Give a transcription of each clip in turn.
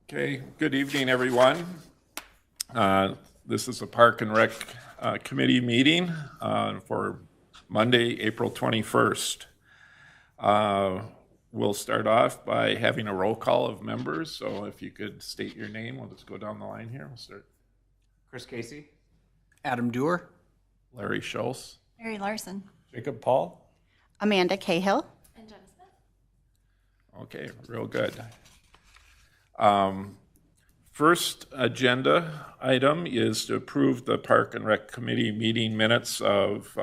Okay, good evening, everyone. This is a Park and Rec Committee meeting for Monday, April 21st. We'll start off by having a roll call of members. So if you could state your name, we'll just go down the line here. We'll start. Chris Casey. Adam Dewar. Larry Schultz. Mary Larson. Jacob Paul. Amanda Cahill. And Jenna Smith. Okay, real good. First agenda item is to approve the Park and Rec Committee meeting minutes of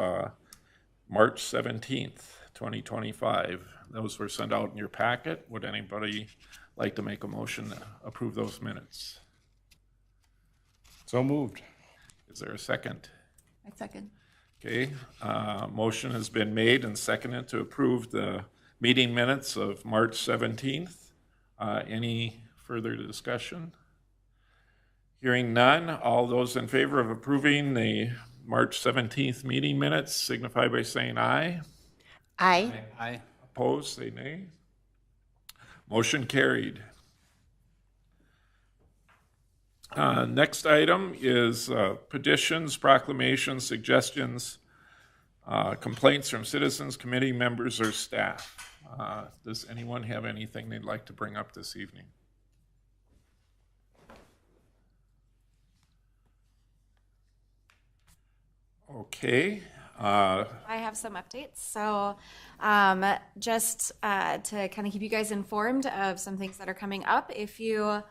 March 17th, 2025. Those were sent out in your packet. Would anybody like to make a motion to approve those minutes? So moved. Is there a second? I second. Okay, motion has been made and seconded to approve the meeting minutes of March 17th. Any further discussion? Hearing none, all those in favor of approving the March 17th meeting minutes signify by saying aye. Aye. Aye. Opposed, say nay. Motion carried. Next item is petitions, proclamations, suggestions, complaints from citizens, committee members, or staff. Does anyone have anything they'd like to bring up this evening? Okay. I have some updates. So just to kind of keep you guys informed of some things that are coming up. If you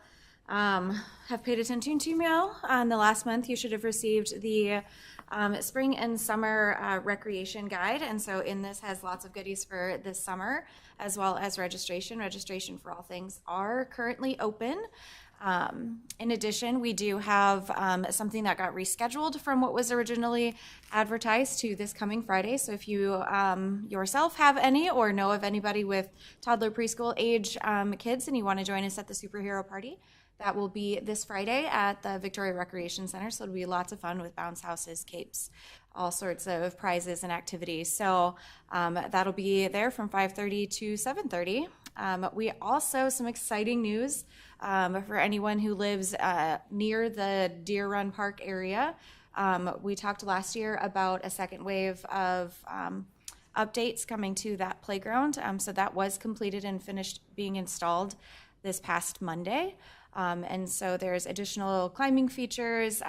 have paid attention to email on the last month, you should have received the spring and summer recreation guide. And so in this has lots of goodies for this summer, as well as registration. Registration for all things are currently open. In addition, we do have something that got rescheduled from what was originally advertised to this coming Friday. So if you yourself have any or know of anybody with toddler preschool age kids and you want to join us at the superhero party, that will be this Friday at the Victoria Recreation Center. So it'll be lots of fun with bounce houses, capes, all sorts of prizes and activities. So that'll be there from 5:30 to 7:30. We also, some exciting news for anyone who lives near the Deer Run Park area. We talked last year about a second wave of updates coming to that playground. So that was completed and finished being installed this past Monday. And so there's additional climbing features,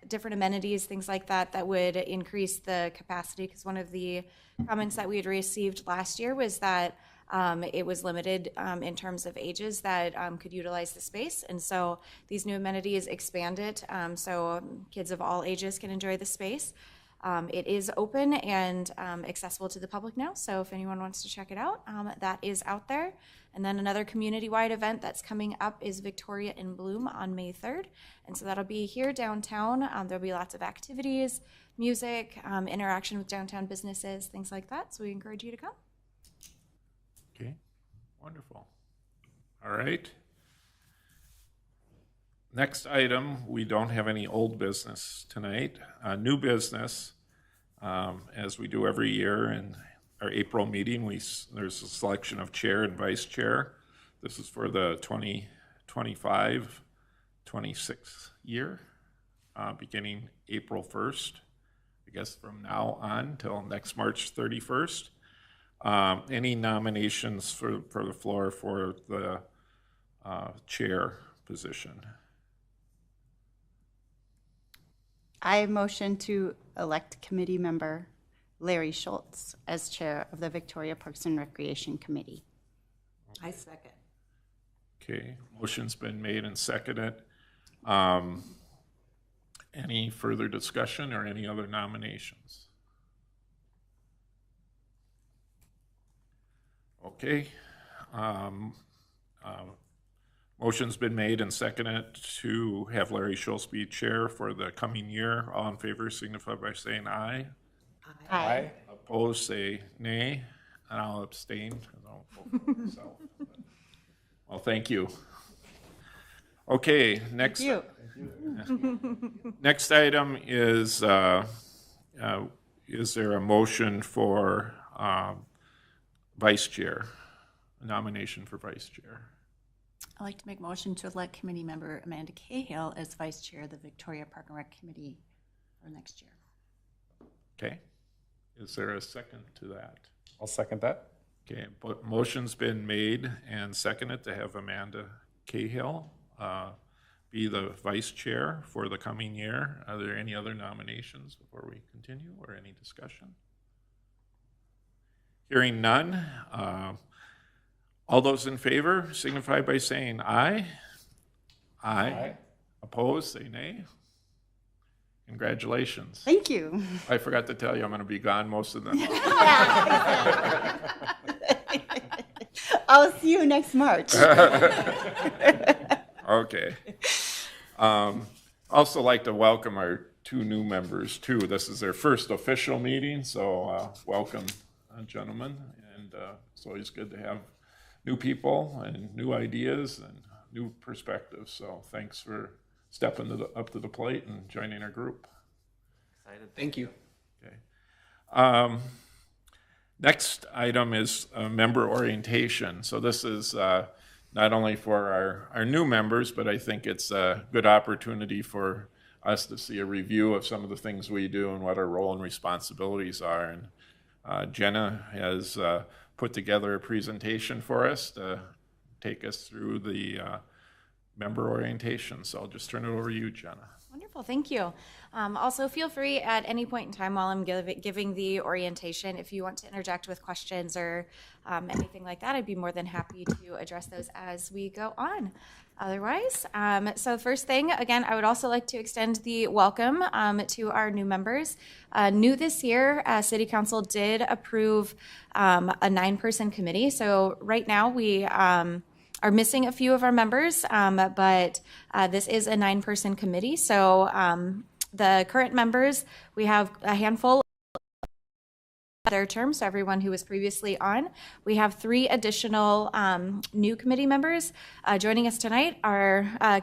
different amenities, things like that, that would increase the capacity. Because one of the comments that we had received last year was that it was limited in terms of ages that could utilize the space. And so these new amenities expand it so kids of all ages can enjoy the space. It is open and accessible to the public now. So if anyone wants to check it out, that is out there. And then another community-wide event that's coming up is Victoria in Bloom on May 3rd. And so that'll be here downtown. There'll be lots of activities, music, interaction with downtown businesses, things like that. So we encourage you to come. Okay, wonderful. All right. Next item, we don't have any old business tonight. New business, as we do every year in our April meeting, there's a selection of chair and vice chair. This is for the 2025-26 year, beginning April 1st, I guess from now on till next March 31st. Any nominations for the floor for the chair position? I motion to elect committee member Larry Schultz as chair of the Victoria Parks and Recreation Committee. I second. Okay, motion's been made and seconded. Any further discussion or any other nominations? Okay. Motion's been made and seconded to have Larry Schultz be chair for the coming year. All in favor signify by saying aye. Aye. Opposed, say nay. And I'll abstain because I won't vote for myself. Well, thank you. Okay, next. You. Next item is there a motion for vice chair, a nomination for vice chair? I'd like to make a motion to elect committee member Amanda Cahill as vice chair of the Victoria Park and Rec Committee for next year. Okay. Is there a second to that? I'll second that. Okay, but motion's been made and seconded to have Amanda Cahill be the vice chair for the coming year. Are there any other nominations before we continue or any discussion? Hearing none, all those in favor signify by saying aye. Aye. Opposed, say nay. Congratulations. Thank you. I forgot to tell you, I'm going to be gone most of them. I'll see you next March. Okay. Also like to welcome our 2 new members too. This is their first official meeting, so welcome, gentlemen. And it's always good to have new people and new ideas and new perspectives. So thanks for stepping up to the plate and joining our group. Excited. Thank you. Okay. Next item is member orientation. So this is not only for our new members, but I think it's a good opportunity for us to see a review of some of the things we do and what our role and responsibilities are. And Jenna has put together a presentation for us to take us through the member orientation. So I'll just turn it over to you, Jenna. Wonderful, thank you. Also, feel free at any point in time while I'm giving the orientation, if you want to interject with questions or anything like that, I'd be more than happy to address those as we go on. Otherwise, so first thing, again, I would also like to extend the welcome to our new members. New this year, City Council did approve a 9-person committee. So right now we are missing a few of our members, but this is a 9-person committee. So the current members, we have a handful of their terms, so everyone who was previously on. We have 3 additional new committee members. Joining us tonight are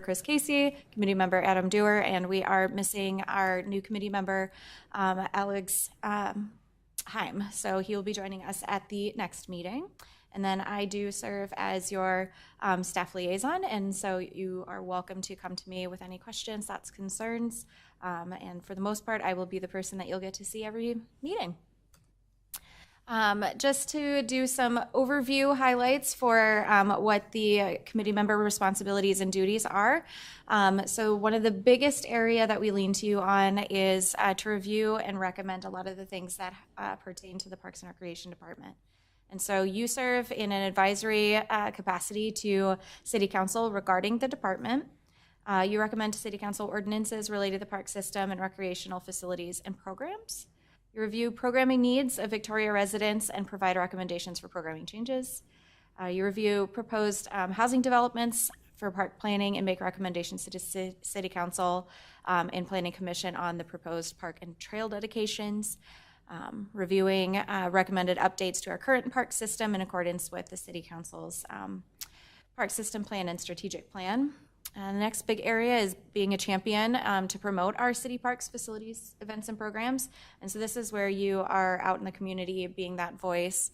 Chris Casey, committee member Adam Dewar, and we are missing our new committee member, Alex Heim. So he will be joining us at the next meeting. And then I do serve as your staff liaison, and so you are welcome to come to me with any questions, thoughts, concerns, and for the most part, I will be the person that you'll get to see every meeting. Just to do some overview highlights for what the committee member responsibilities and duties are. So one of the biggest area that we lean to you on is to review and recommend a lot of the things that pertain to the Parks and Recreation Department. And so you serve in an advisory capacity to City Council regarding the department. You recommend to City Council ordinances related to the park system and recreational facilities and programs. You review programming needs of Victoria residents and provide recommendations for programming changes. You review proposed housing developments for park planning and make recommendations to the City Council and Planning Commission on the proposed park and trail dedications. Reviewing recommended updates to our current park system in accordance with the City Council's park system plan and strategic plan. The next big area is being a champion to promote our city parks, facilities, events, and programs. And so this is where you are out in the community being that voice.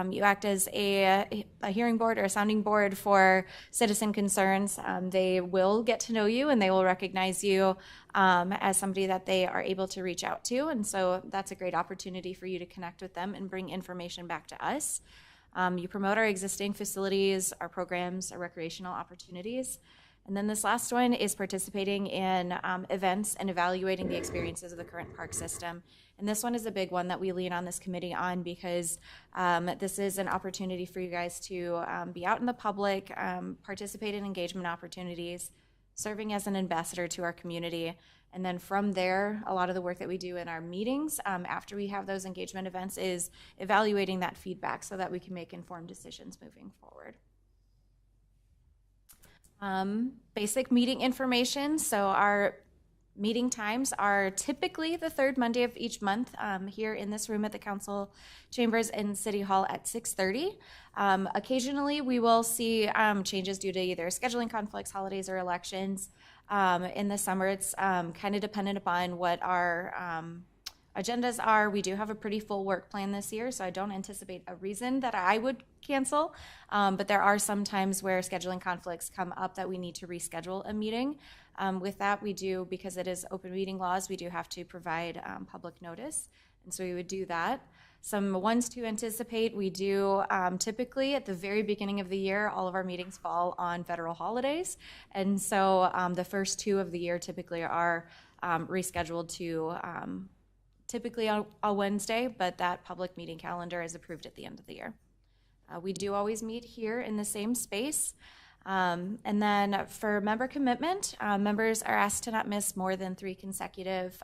You act as a hearing board or a sounding board for citizen concerns. They will get to know you and they will recognize you as somebody that they are able to reach out to. And so that's a great opportunity for you to connect with them and bring information back to us. You promote our existing facilities, our programs, our recreational opportunities. And then this last one is participating in events and evaluating the experiences of the current park system. And this one is a big one that we lean on this committee on because this is an opportunity for you guys to be out in the public, participate in engagement opportunities, serving as an ambassador to our community. And then from there, a lot of the work that we do in our meetings after we have those engagement events is evaluating that feedback so that we can make informed decisions moving forward. Basic meeting information. So our meeting times are typically the 3rd Monday of each month here in this room at the council chambers in City Hall at 6:30. Occasionally we will see changes due to either scheduling conflicts, holidays, or elections. In the summer, it's kind of dependent upon what our agendas are. We do have a pretty full work plan this year, so I don't anticipate a reason that I would cancel. But there are some times where scheduling conflicts come up that we need to reschedule a meeting. With that, we do, because it is open meeting laws, we do have to provide public notice. And so we would do that. Some ones to anticipate, we do typically at the very beginning of the year, all of our meetings fall on federal holidays. And so the first two of the year typically are rescheduled to typically on a Wednesday, but that public meeting calendar is approved at the end of the year. We do always meet here in the same space. And then for member commitment, members are asked to not miss more than 3 consecutive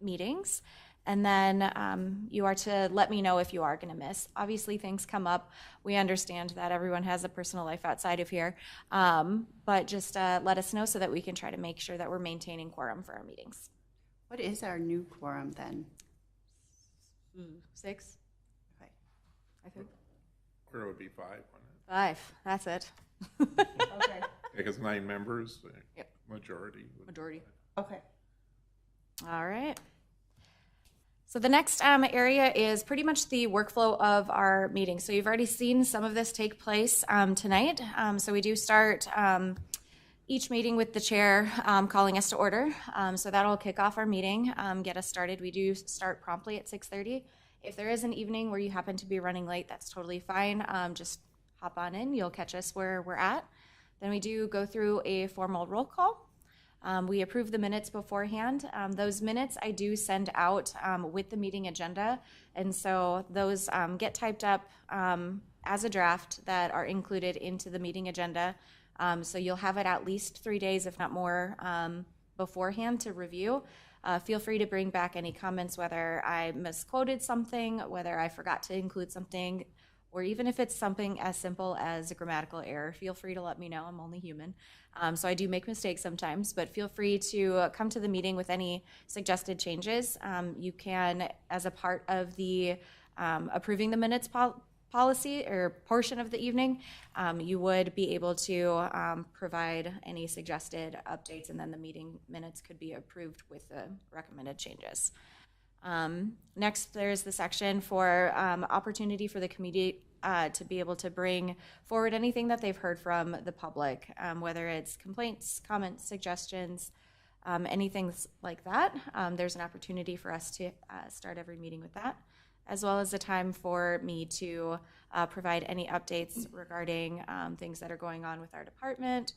meetings. And then you are to let me know if you are going to miss. Obviously, things come up. We understand that everyone has a personal life outside of here. But just let us know so that we can try to make sure that we're maintaining quorum for our meetings. What is our new quorum then? 6? Okay. I think. Or it would be 5, wouldn't it? 5. That's it. Okay. Because 9 members, Yep. majority. Majority. Okay. All right. So the next area is pretty much the workflow of our meeting. So you've already seen some of this take place tonight. So we do start each meeting with the chair calling us to order. So that'll kick off our meeting, get us started. We do start promptly at 6:30. If there is an evening where you happen to be running late, that's totally fine. Just hop on in. You'll catch us where we're at. Then we do go through a formal roll call. We approve the minutes beforehand. Those minutes I do send out with the meeting agenda. And so those get typed up as a draft that are included into the meeting agenda. So you'll have it at least 3 days, if not more, beforehand to review. Feel free to bring back any comments, whether I misquoted something, whether I forgot to include something, or even if it's something as simple as a grammatical error. Feel free to let me know. I'm only human. So I do make mistakes sometimes, but feel free to come to the meeting with any suggested changes. You can, as a part of the approving the minutes policy or portion of the evening, you would be able to provide any suggested updates, and then the meeting minutes could be approved with the recommended changes. Next, there's the section for opportunity for the committee to be able to bring forward anything that they've heard from the public, whether it's complaints, comments, suggestions, anything like that. There's an opportunity for us to start every meeting with that, as well as a time for me to provide any updates regarding things that are going on with our department,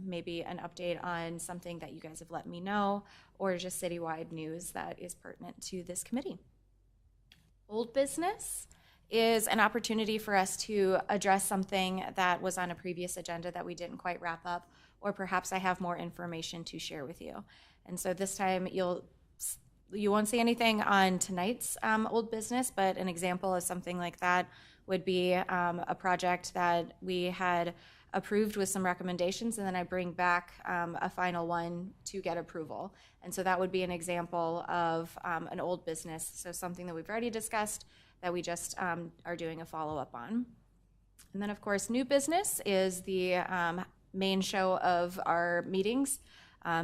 maybe an update on something that you guys have let me know, or just citywide news that is pertinent to this committee. Old business is an opportunity for us to address something that was on a previous agenda that we didn't quite wrap up, or perhaps I have more information to share with you. And so this time you won't see anything on tonight's old business, but an example of something like that would be a project that we had approved with some recommendations, and then I bring back a final one to get approval. And so that would be an example of an old business, so something that we've already discussed that we just are doing a follow-up on. And then, of course, new business is the main show of our meetings.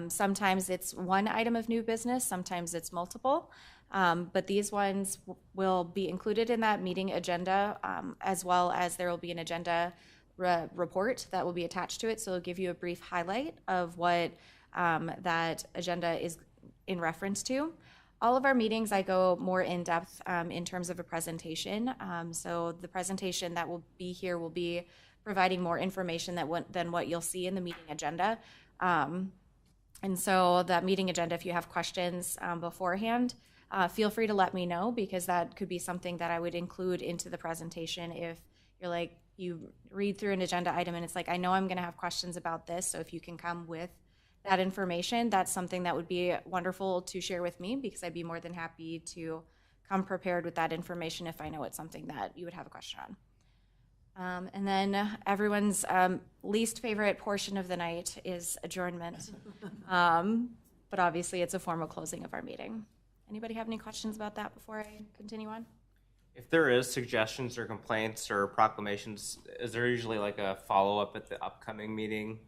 Sometimes it's one item of new business, sometimes it's multiple, but these ones will be included in that meeting agenda, as well as there will be an agenda report that will be attached to it. So it'll give you a brief highlight of what that agenda is in reference to. All of our meetings, I go more in depth in terms of a presentation. So the presentation that will be here will be providing more information than what you'll see in the meeting agenda. And so that meeting agenda, if you have questions beforehand, feel free to let me know, because that could be something that I would include into the presentation. If you're like, you read through an agenda item and it's like, I know I'm going to have questions about this, so if you can come with that information, that's something that would be wonderful to share with me, because I'd be more than happy to come prepared with that information if I know it's something that you would have a question on. And then everyone's least favorite portion of the night is adjournment. But obviously it's a formal closing of our meeting. Anybody have any questions about that before I continue on? If there is suggestions or complaints or proclamations, is there usually like a follow-up at the upcoming meeting?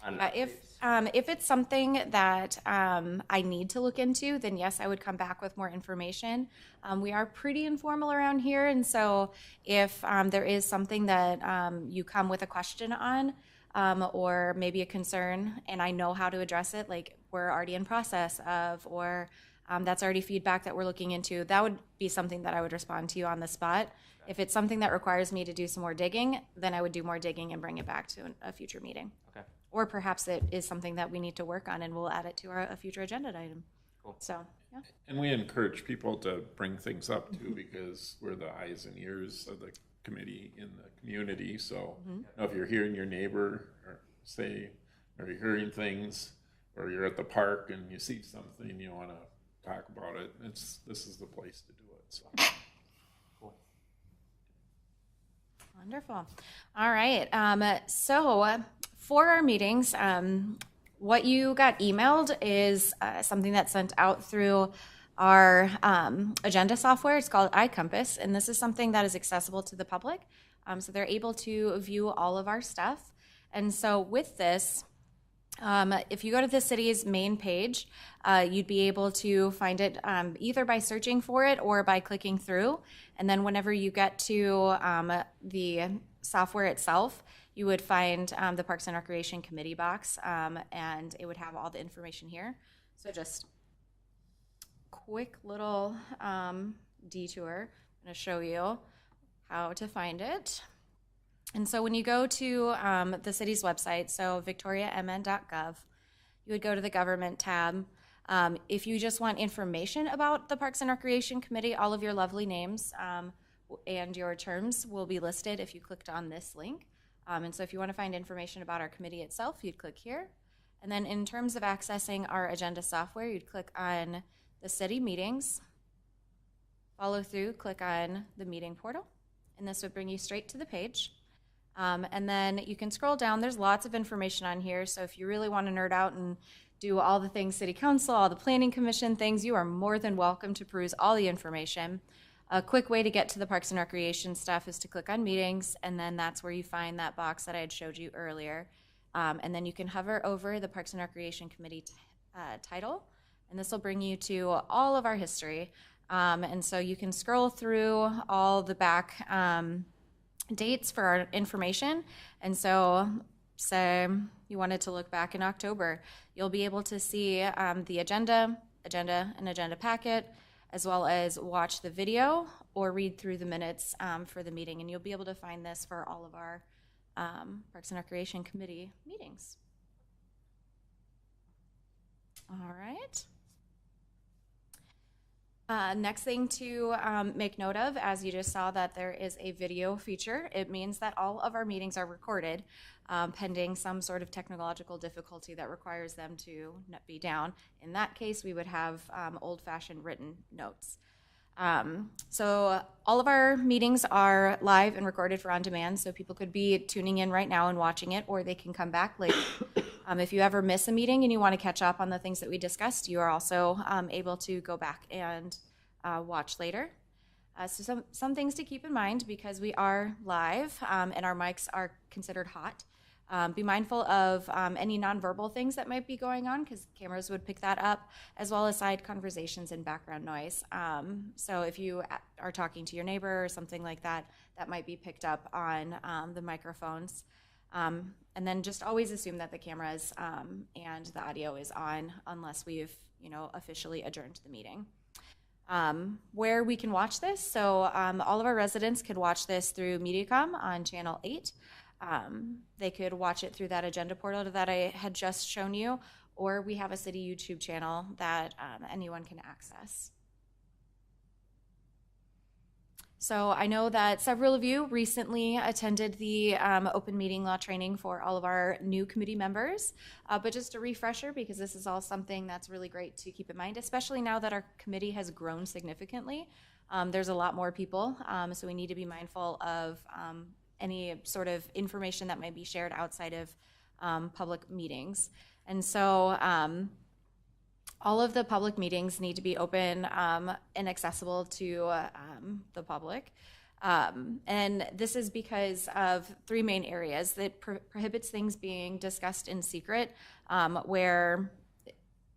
on If it's something that I need to look into, then yes, I would come back with more information. We are pretty informal around here, and so if there is something that you come with a question on, or maybe a concern, and I know how to address it, like we're already in process of, or that's already feedback that we're looking into, that would be something that I would respond to you on the spot. If it's something that requires me to do some more digging, then I would do more digging and bring it back to a future meeting. Okay. Or perhaps it is something that we need to work on and we'll add it to a future agenda item. Cool. So, yeah. And we encourage people to bring things up too, because we're the eyes and ears of the committee in the community. So you know, if you're hearing your neighbor or you're hearing things, or you're at the park and you see something, you want to talk about it, this is the place to do it. So. Wonderful. All right. So for our meetings, what you got emailed is something that's sent out through our agenda software. It's called iCompass, and this is something that is accessible to the public. So they're able to view all of our stuff. And so with this, if you go to the city's main page, you'd be able to find it either by searching for it or by clicking through. And then whenever you get to the software itself, you would find the Parks and Recreation Committee box, and it would have all the information here. So just quick little detour. I'm going to show you how to find it. And so when you go to the city's website, so victoriamn.gov, you would go to the government tab. If you just want information about the Parks and Recreation Committee, all of your lovely names and your terms will be listed if you clicked on this link. And so if you want to find information about our committee itself, you'd click here. And then in terms of accessing our agenda software, you'd click on the city meetings, follow through, click on the meeting portal, and this would bring you straight to the page. And then you can scroll down. There's lots of information on here. So if you really want to nerd out and do all the things city council, all the planning commission things, you are more than welcome to peruse all the information. A quick way to get to the Parks and Recreation stuff is to click on meetings, and then that's where you find that box that I had showed you earlier. And then you can hover over the Parks and Recreation Committee title, and this will bring you to all of our history. And so you can scroll through all the back dates for our information. And so say you wanted to look back in October, you'll be able to see the agenda packet, as well as watch the video or read through the minutes for the meeting. And you'll be able to find this for all of our Parks and Recreation Committee meetings. All right. Next thing to make note of, as you just saw that there is a video feature, it means that all of our meetings are recorded pending some sort of technological difficulty that requires them to be down. In that case, we would have old-fashioned written notes. So all of our meetings are live and recorded for on demand, so people could be tuning in right now and watching it, or they can come back later. If you ever miss a meeting and you want to catch up on the things that we discussed, you are also able to go back and watch later. So some things to keep in mind, because we are live and our mics are considered hot. Be mindful of any nonverbal things that might be going on, because cameras would pick that up, as well as side conversations and background noise. So if you are talking to your neighbor or something like that, that might be picked up on the microphones. And then just always assume that the cameras and the audio is on, unless we've officially adjourned the meeting. Where we can watch this, so all of our residents could watch this through Mediacom on channel 8. They could watch it through that agenda portal that I had just shown you, or we have a city YouTube channel that anyone can access. So I know that several of you recently attended the open meeting law training for all of our new committee members, but just a refresher, because this is all something that's really great to keep in mind, especially now that our committee has grown significantly. There's a lot more people, so we need to be mindful of any sort of information that might be shared outside of public meetings. And so all of the public meetings need to be open and accessible to the public. And this is because of three main areas that prohibits things being discussed in secret, where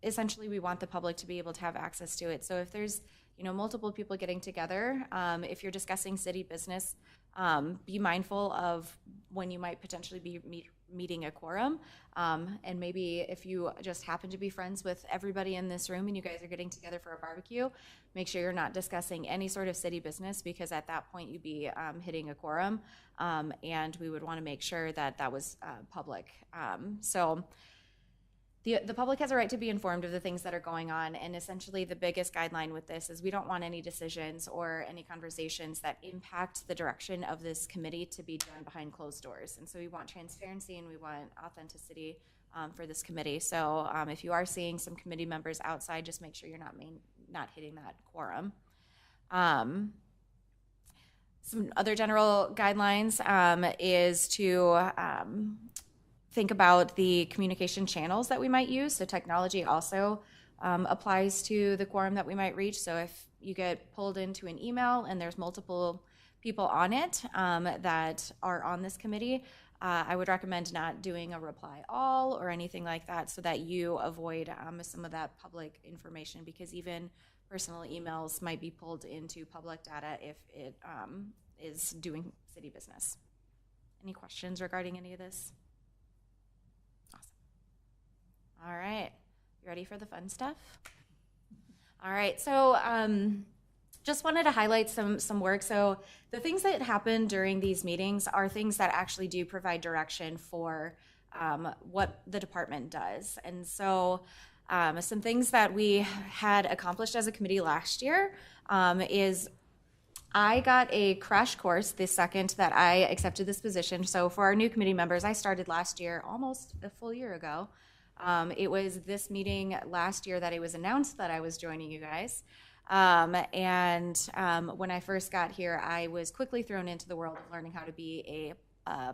essentially we want the public to be able to have access to it. So if there's multiple people getting together, if you're discussing city business, be mindful of when you might potentially be meeting a quorum. And maybe if you just happen to be friends with everybody in this room and you guys are getting together for a barbecue, make sure you're not discussing any sort of city business, because at that point you'd be hitting a quorum. And we would want to make sure that that was public. So the public has a right to be informed of the things that are going on, and essentially the biggest guideline with this is we don't want any decisions or any conversations that impact the direction of this committee to be done behind closed doors. And so we want transparency and we want authenticity for this committee. So if you are seeing some committee members outside, just make sure you're not hitting that quorum. Some other general guidelines is to think about the communication channels that we might use. So technology also applies to the quorum that we might reach. So if you get pulled into an email and there's multiple people on it that are on this committee, I would recommend not doing a reply all or anything like that, so that you avoid some of that public information, because even personal emails might be pulled into public data if it is doing city business. Any questions regarding any of this? All right, you ready for the fun stuff? All right, so just wanted to highlight some work. So the things that happen during these meetings are things that actually do provide direction for what the department does. And so some things that we had accomplished as a committee last year is I got a crash course the second that I accepted this position. So for our new committee members, I started last year, almost a full year ago. It was this meeting last year that it was announced that I was joining you guys. And when I first got here, I was quickly thrown into the world of learning how to be a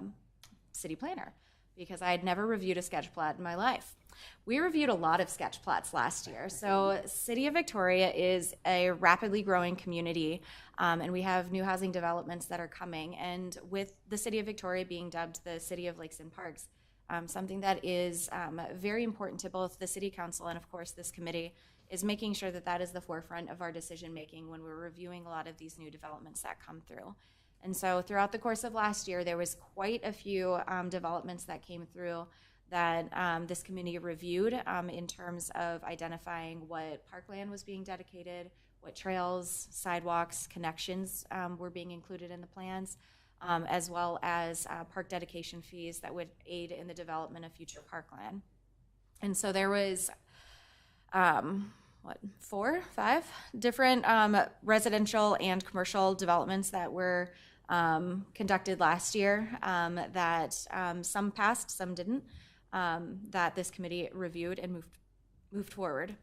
city planner, because I had never reviewed a sketch plat in my life. We reviewed a lot of sketch plats last year. So City of Victoria is a rapidly growing community, and we have new housing developments that are coming. And with the City of Victoria being dubbed the City of Lakes and Parks, something that is very important to both the City Council and, of course, this committee is making sure that that is the forefront of our decision making when we're reviewing a lot of these new developments that come through. And so throughout the course of last year, there was quite a few developments that came through that this committee reviewed in terms of identifying what parkland was being dedicated, what trails, sidewalks, connections were being included in the plans, as well as park dedication fees that would aid in the development of future parkland. And so there was 4, 5 different residential and commercial developments that were conducted last year that some passed, some didn't, that this committee reviewed and moved forward.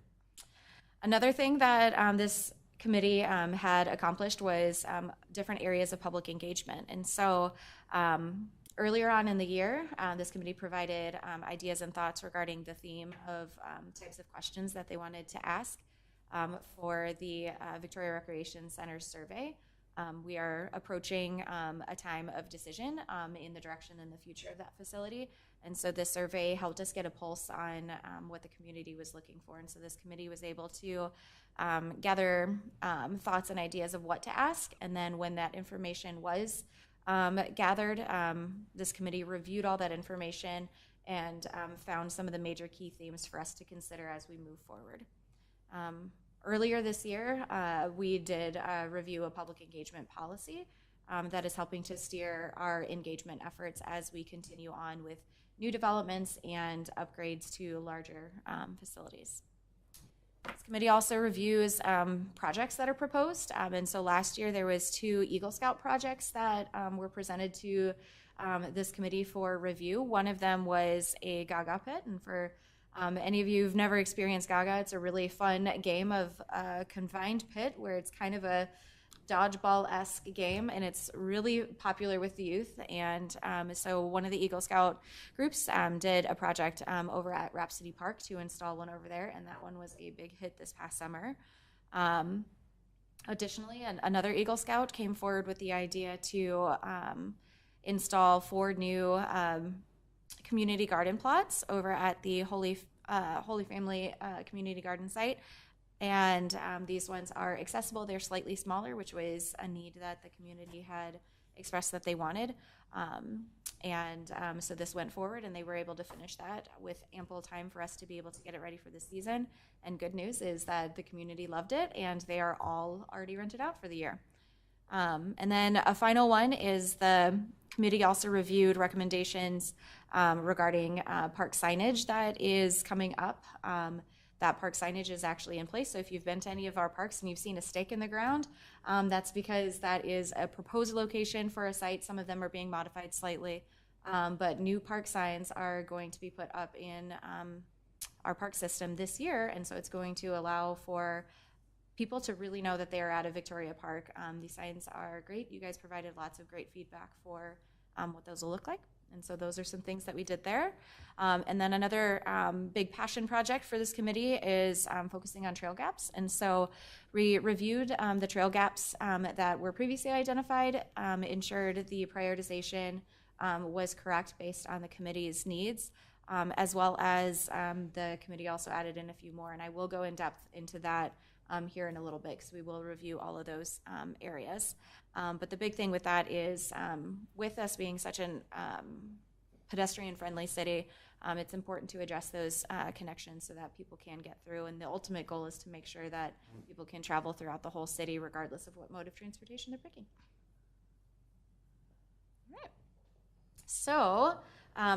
Another thing that this committee had accomplished was different areas of public engagement. And so earlier on in the year, this committee provided ideas and thoughts regarding the theme of types of questions that they wanted to ask for the Victoria Recreation Center survey. We are approaching a time of decision in the direction and the future of that facility. And so this survey helped us get a pulse on what the community was looking for. And so this committee was able to gather thoughts and ideas of what to ask. And then when that information was gathered, this committee reviewed all that information and found some of the major key themes for us to consider as we move forward. Earlier this year, we did review a public engagement policy that is helping to steer our engagement efforts as we continue on with new developments and upgrades to larger facilities. This committee also reviews projects that are proposed. And so last year there was 2 Eagle Scout projects that were presented to this committee for review. One of them was a Gaga pit, and for any of you who've never experienced Gaga, it's a really fun game of confined pit where it's kind of a dodgeball-esque game, and it's really popular with the youth. And so one of the Eagle Scout groups did a project over at Rhapsody Park to install one over there, and that one was a big hit this past summer. Additionally, another Eagle Scout came forward with the idea to install 4 new community garden plots over at the Holy Family community garden site. And these ones are accessible. They're slightly smaller, which was a need that the community had expressed that they wanted. So this went forward, and they were able to finish that with ample time for us to be able to get it ready for the season. And good news is that the community loved it, and they are all already rented out for the year. And then a final one is the committee also reviewed recommendations regarding park signage that is coming up. That park signage is actually in place. So if you've been to any of our parks and you've seen a stake in the ground, that's because that is a proposed location for a site. Some of them are being modified slightly, but new park signs are going to be put up in our park system this year. And so it's going to allow for people to really know that they are at a Victoria Park. These signs are great. You guys provided lots of great feedback for what those will look like. And so those are some things that we did there. And then another big passion project for this committee is focusing on trail gaps. And so we reviewed the trail gaps that were previously identified, ensured the prioritization was correct based on the committee's needs, as well as the committee also added in a few more. And I will go in depth into that here in a little bit, because we will review all of those areas. But the big thing with that is, with us being such an pedestrian-friendly city, it's important to address those connections so that people can get through. And the ultimate goal is to make sure that people can travel throughout the whole city, regardless of what mode of transportation they're picking. All right. So,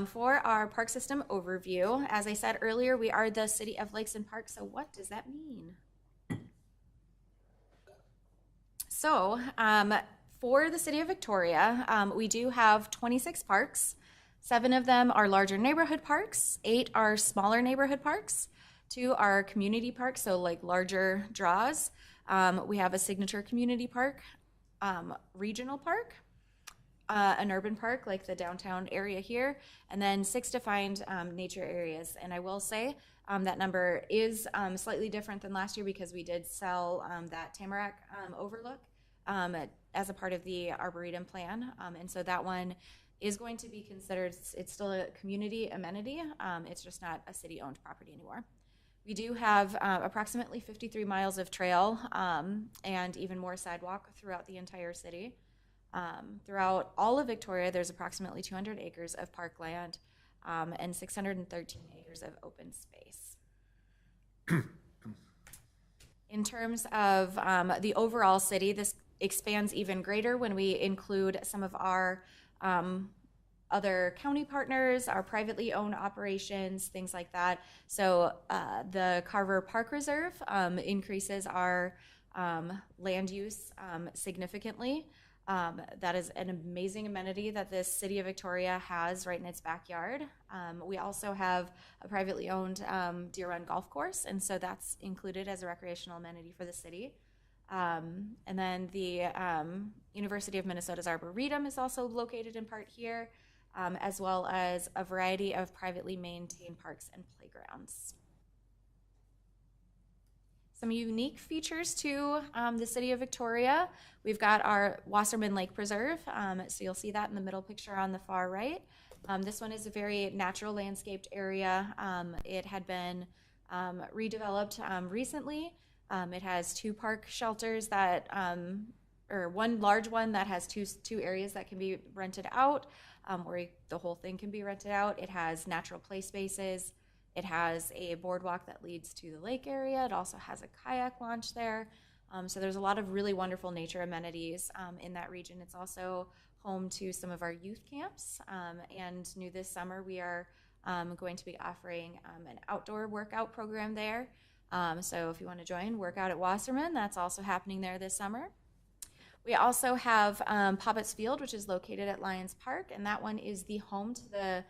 for our park system overview, as I said earlier, we are the City of Lakes and Parks. So what does that mean? So, for the City of Victoria, we do have 26 parks. 7 of them are larger neighborhood parks, 8 are smaller neighborhood parks, 2 are community parks, so like larger draws. We have a signature community park, regional park, an urban park like the downtown area here, and then 6 defined nature areas. And I will say that number is slightly different than last year, because we did sell that Tamarack overlook as a part of the Arboretum plan. And so that one is going to be considered, it's still a community amenity. It's just not a city-owned property anymore. We do have approximately 53 miles of trail and even more sidewalk throughout the entire city. Throughout all of Victoria, there's approximately 200 acres of parkland and 613 acres of open space. In terms of the overall city, this expands even greater when we include some of our other county partners, our privately owned operations, things like that. So the Carver Park Reserve increases our land use significantly. That is an amazing amenity that the City of Victoria has right in its backyard. We also have a privately owned Deer Run golf course, and so that's included as a recreational amenity for the city. And then the University of Minnesota's Arboretum is also located in part here, as well as a variety of privately maintained parks and playgrounds. Some unique features to the City of Victoria. We've got our Wasserman Lake Preserve, so you'll see that in the middle picture on the far right. This one is a very natural landscaped area. It had been redeveloped recently. It has 2 park shelters that, or one large one that has two areas that can be rented out, where the whole thing can be rented out. It has natural play spaces. It has a boardwalk that leads to the lake area. It also has a kayak launch there. So there's a lot of really wonderful nature amenities in that region. It's also home to some of our youth camps. And new this summer, we are going to be offering an outdoor workout program there. So if you want to join, work out at Wasserman, that's also happening there this summer. We also have Poppets Field, which is located at Lions Park, and that one is the home to the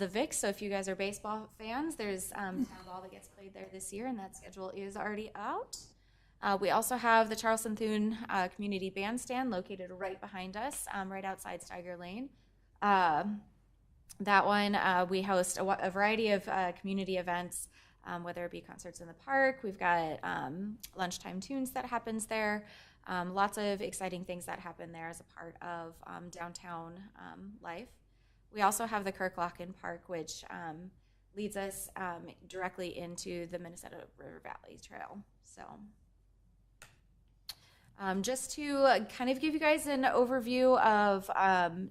Vic. So if you guys are baseball fans, there's town ball that gets played there this year, and that schedule is already out. We also have the Charleston Thune Community Bandstand located right behind us, right outside Steiger Lane. That one, we host a variety of community events whether it be concerts in the park. We've got lunchtime tunes that happens there. Lots of exciting things that happen there as a part of downtown life. We also have the Kirklocken Park, which leads us directly into the Minnesota River Valley Trail. So just to kind of give you guys an overview of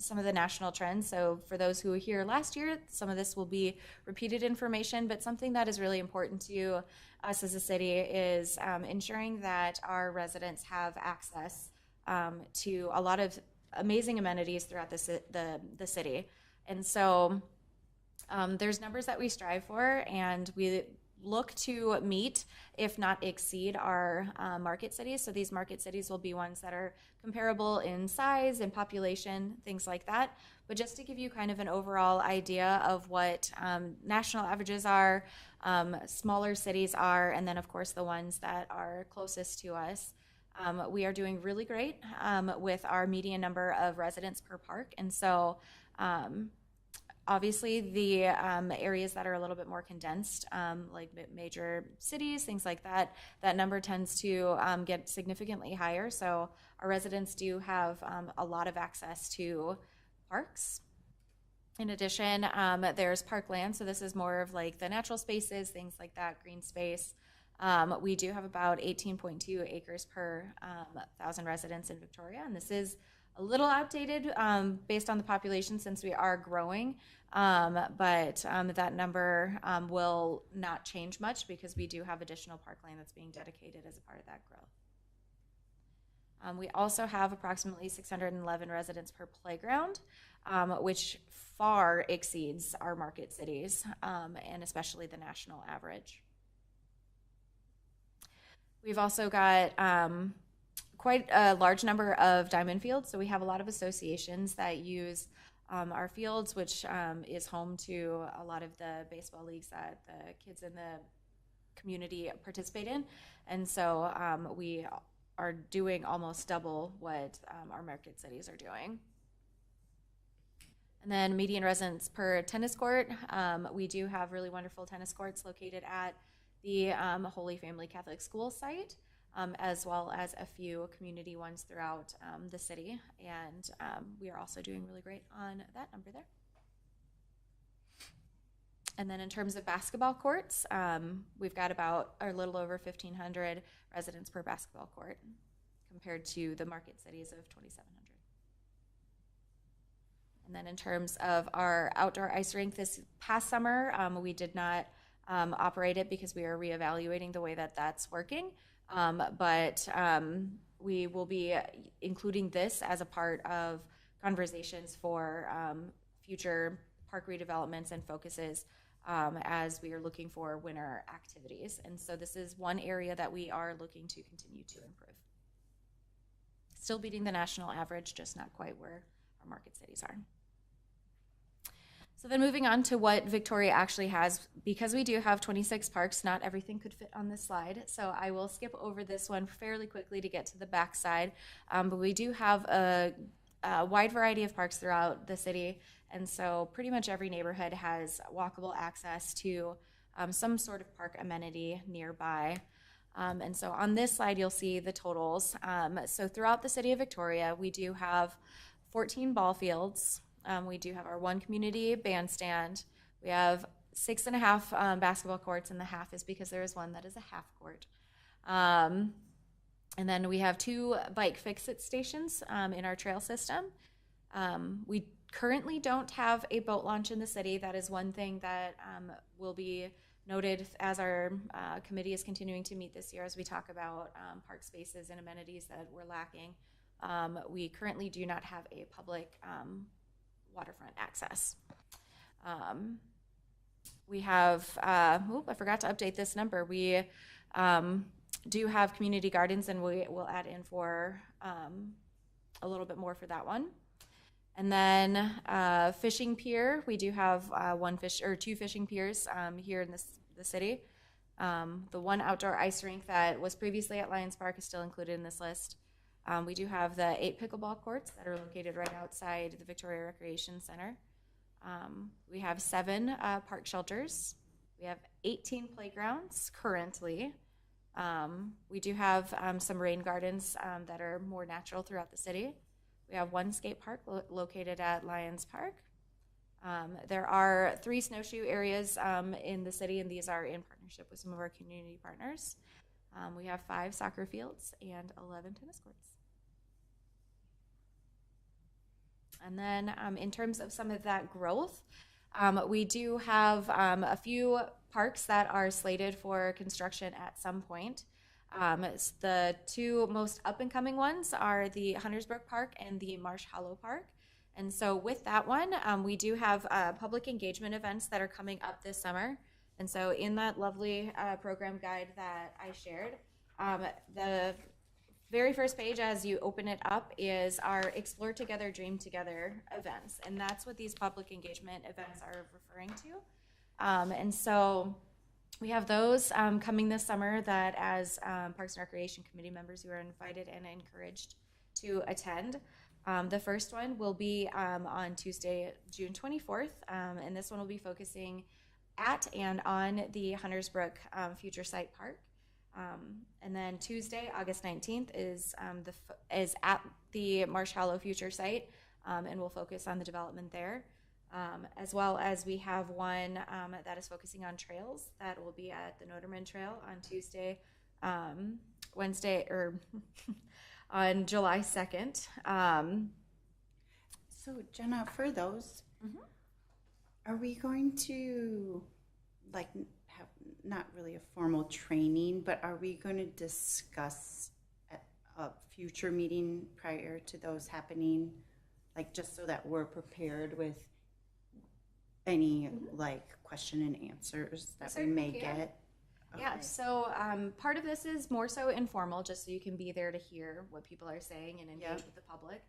some of the national trends. So for those who were here last year, some of this will be repeated information, but something that is really important to us as a city is ensuring that our residents have access to a lot of amazing amenities throughout the city. And so there's numbers that we strive for, and we look to meet, if not exceed, our market cities. So these market cities will be ones that are comparable in size and population, things like that. But just to give you kind of an overall idea of what national averages are, smaller cities are, and then of course the ones that are closest to us. We are doing really great with our median number of residents per park. And so obviously, the areas that are a little bit more condensed, like major cities, things like that, that number tends to get significantly higher. So our residents do have a lot of access to parks. In addition, there's parkland. So this is more of like the natural spaces, things like that, green space. We do have about 18.2 acres per 1,000 residents in Victoria, and this is a little outdated based on the population since we are growing, but that number will not change much because we do have additional parkland that's being dedicated as a part of that growth. We also have approximately 611 residents per playground, which far exceeds our market cities and especially the national average. We've also got quite a large number of diamond fields. So we have a lot of associations that use our fields, which is home to a lot of the baseball leagues that the kids in the community participate in. And so we are doing almost double what our market cities are doing. And then median residents per tennis court. We do have really wonderful tennis courts located at the Holy Family Catholic School site, as well as a few community ones throughout the city. And we are also doing really great on that number there. And then in terms of basketball courts, we've got about a little over 1,500 residents per basketball court compared to the market cities of 2,700. And then in terms of our outdoor ice rink this past summer, we did not operate it because we are reevaluating the way that that's working. But we will be including this as a part of conversations for future park redevelopments and focuses as we are looking for winter activities. And so this is one area that we are looking to continue to improve. Still beating the national average, just not quite where our market cities are. So then moving on to what Victoria actually has, because we do have 26 parks, not everything could fit on this slide. So I will skip over this one fairly quickly to get to the back side. But we do have a wide variety of parks throughout the city. And so pretty much every neighborhood has walkable access to some sort of park amenity nearby. And so on this slide, you'll see the totals. So throughout the city of Victoria, we do have 14 ball fields. We do have our one community bandstand. We have 6.5 basketball courts, and the half is because there is one that is a half court. And then we have 2 bike fix-it stations in our trail system. We currently don't have a boat launch in the city. That is one thing that will be noted as our committee is continuing to meet this year as we talk about park spaces and amenities that we're lacking. We currently do not have a public waterfront access. We have, I forgot to update this number. We do have community gardens, and we will add in for a little bit more for that one. And then fishing pier, we do have 2 fishing piers here in the city. The one outdoor ice rink that was previously at Lions Park is still included in this list. We do have the 8 pickleball courts that are located right outside the Victoria Recreation Center. We have 7 park shelters. We We have 18 playgrounds currently. We do have some rain gardens that are more natural throughout the city. We have one skate park located at Lions Park. There are 3 snowshoe areas in the city, and these are in partnership with some of our community partners. We have 5 soccer fields and 11 tennis courts. And then in terms of some of that growth, we do have a few parks that are slated for construction at some point. The 2 most up-and-coming ones are the Huntersbrook Park and the Marsh Hollow Park. And so with that one, we do have public engagement events that are coming up this summer. And so in that lovely program guide that I shared, the very first page as you open it up is our Explore Together, Dream Together events. And that's what these public engagement events are referring to. And so we have those coming this summer that as Parks and Recreation Committee members, you are invited and encouraged to attend. The first one will be on Tuesday, June 24th, and this one will be focusing at and on the Huntersbrook Future Site Park. And then Tuesday, August 19th is at the Marsh Hollow Future Site, and we'll focus on the development there. As well as we have one that is focusing on trails that will be at the Noterman Trail on Tuesday, Wednesday, or on July 2nd. So Jenna, for those, are we going to like have not really a formal training, but are we going to discuss at a future meeting prior to those happening, like just so that we're prepared with any like question and answers that we may get? Yeah, so part of this is more so informal, just so you can be there to hear what people are saying and engage with the public.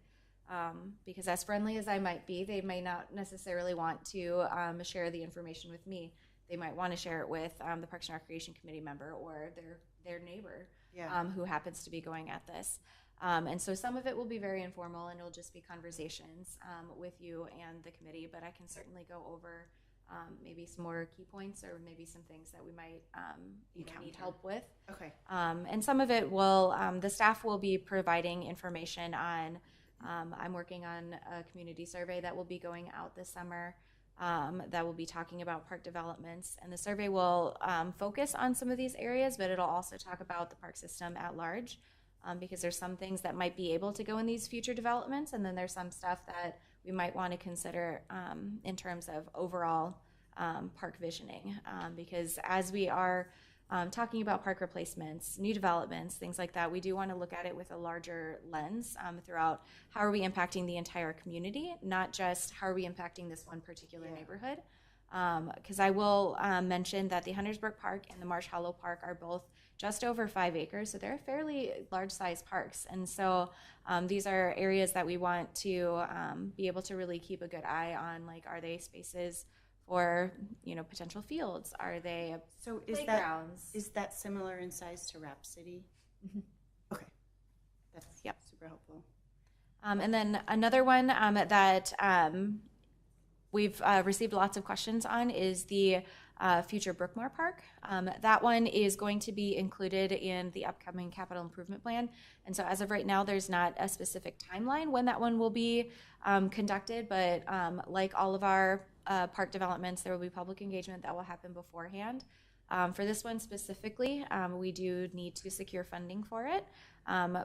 Because as friendly as I might be, they may not necessarily want to share the information with me. They might want to share it with the Parks and Recreation Committee member or their neighbor who happens to be going at this. And so some of it will be very informal and it'll just be conversations with you and the committee, but I can certainly go over maybe some more key points or maybe some things that we might need help with. Okay. And some of it will, the staff will be providing information on, I'm working on a community survey that will be going out this summer that will be talking about park developments. And the survey will focus on some of these areas, but it'll also talk about the park system at large. Because there's some things that might be able to go in these future developments, and then there's some stuff that we might want to consider in terms of overall park visioning. Because as we are talking about park replacements, new developments, things like that, we do want to look at it with a larger lens throughout how are we impacting the entire community, not just how are we impacting this one particular neighborhood. Because I will mention that the Huntersbrook Park and the Marsh Hollow Park are both just over 5 acres, so they're fairly large-sized parks. And so these are areas that we want to be able to really keep a good eye on, like, are they spaces for, potential fields? Are they playgrounds? Is that similar in size to Rhapsody? Okay. That's super helpful. And then another one that we've received lots of questions on is the future Brookmore Park. That one is going to be included in the upcoming capital improvement plan. And so as of right now, there's not a specific timeline when that one will be conducted, but like all of our park developments, there will be public engagement that will happen beforehand. For this one specifically, we do need to secure funding for it.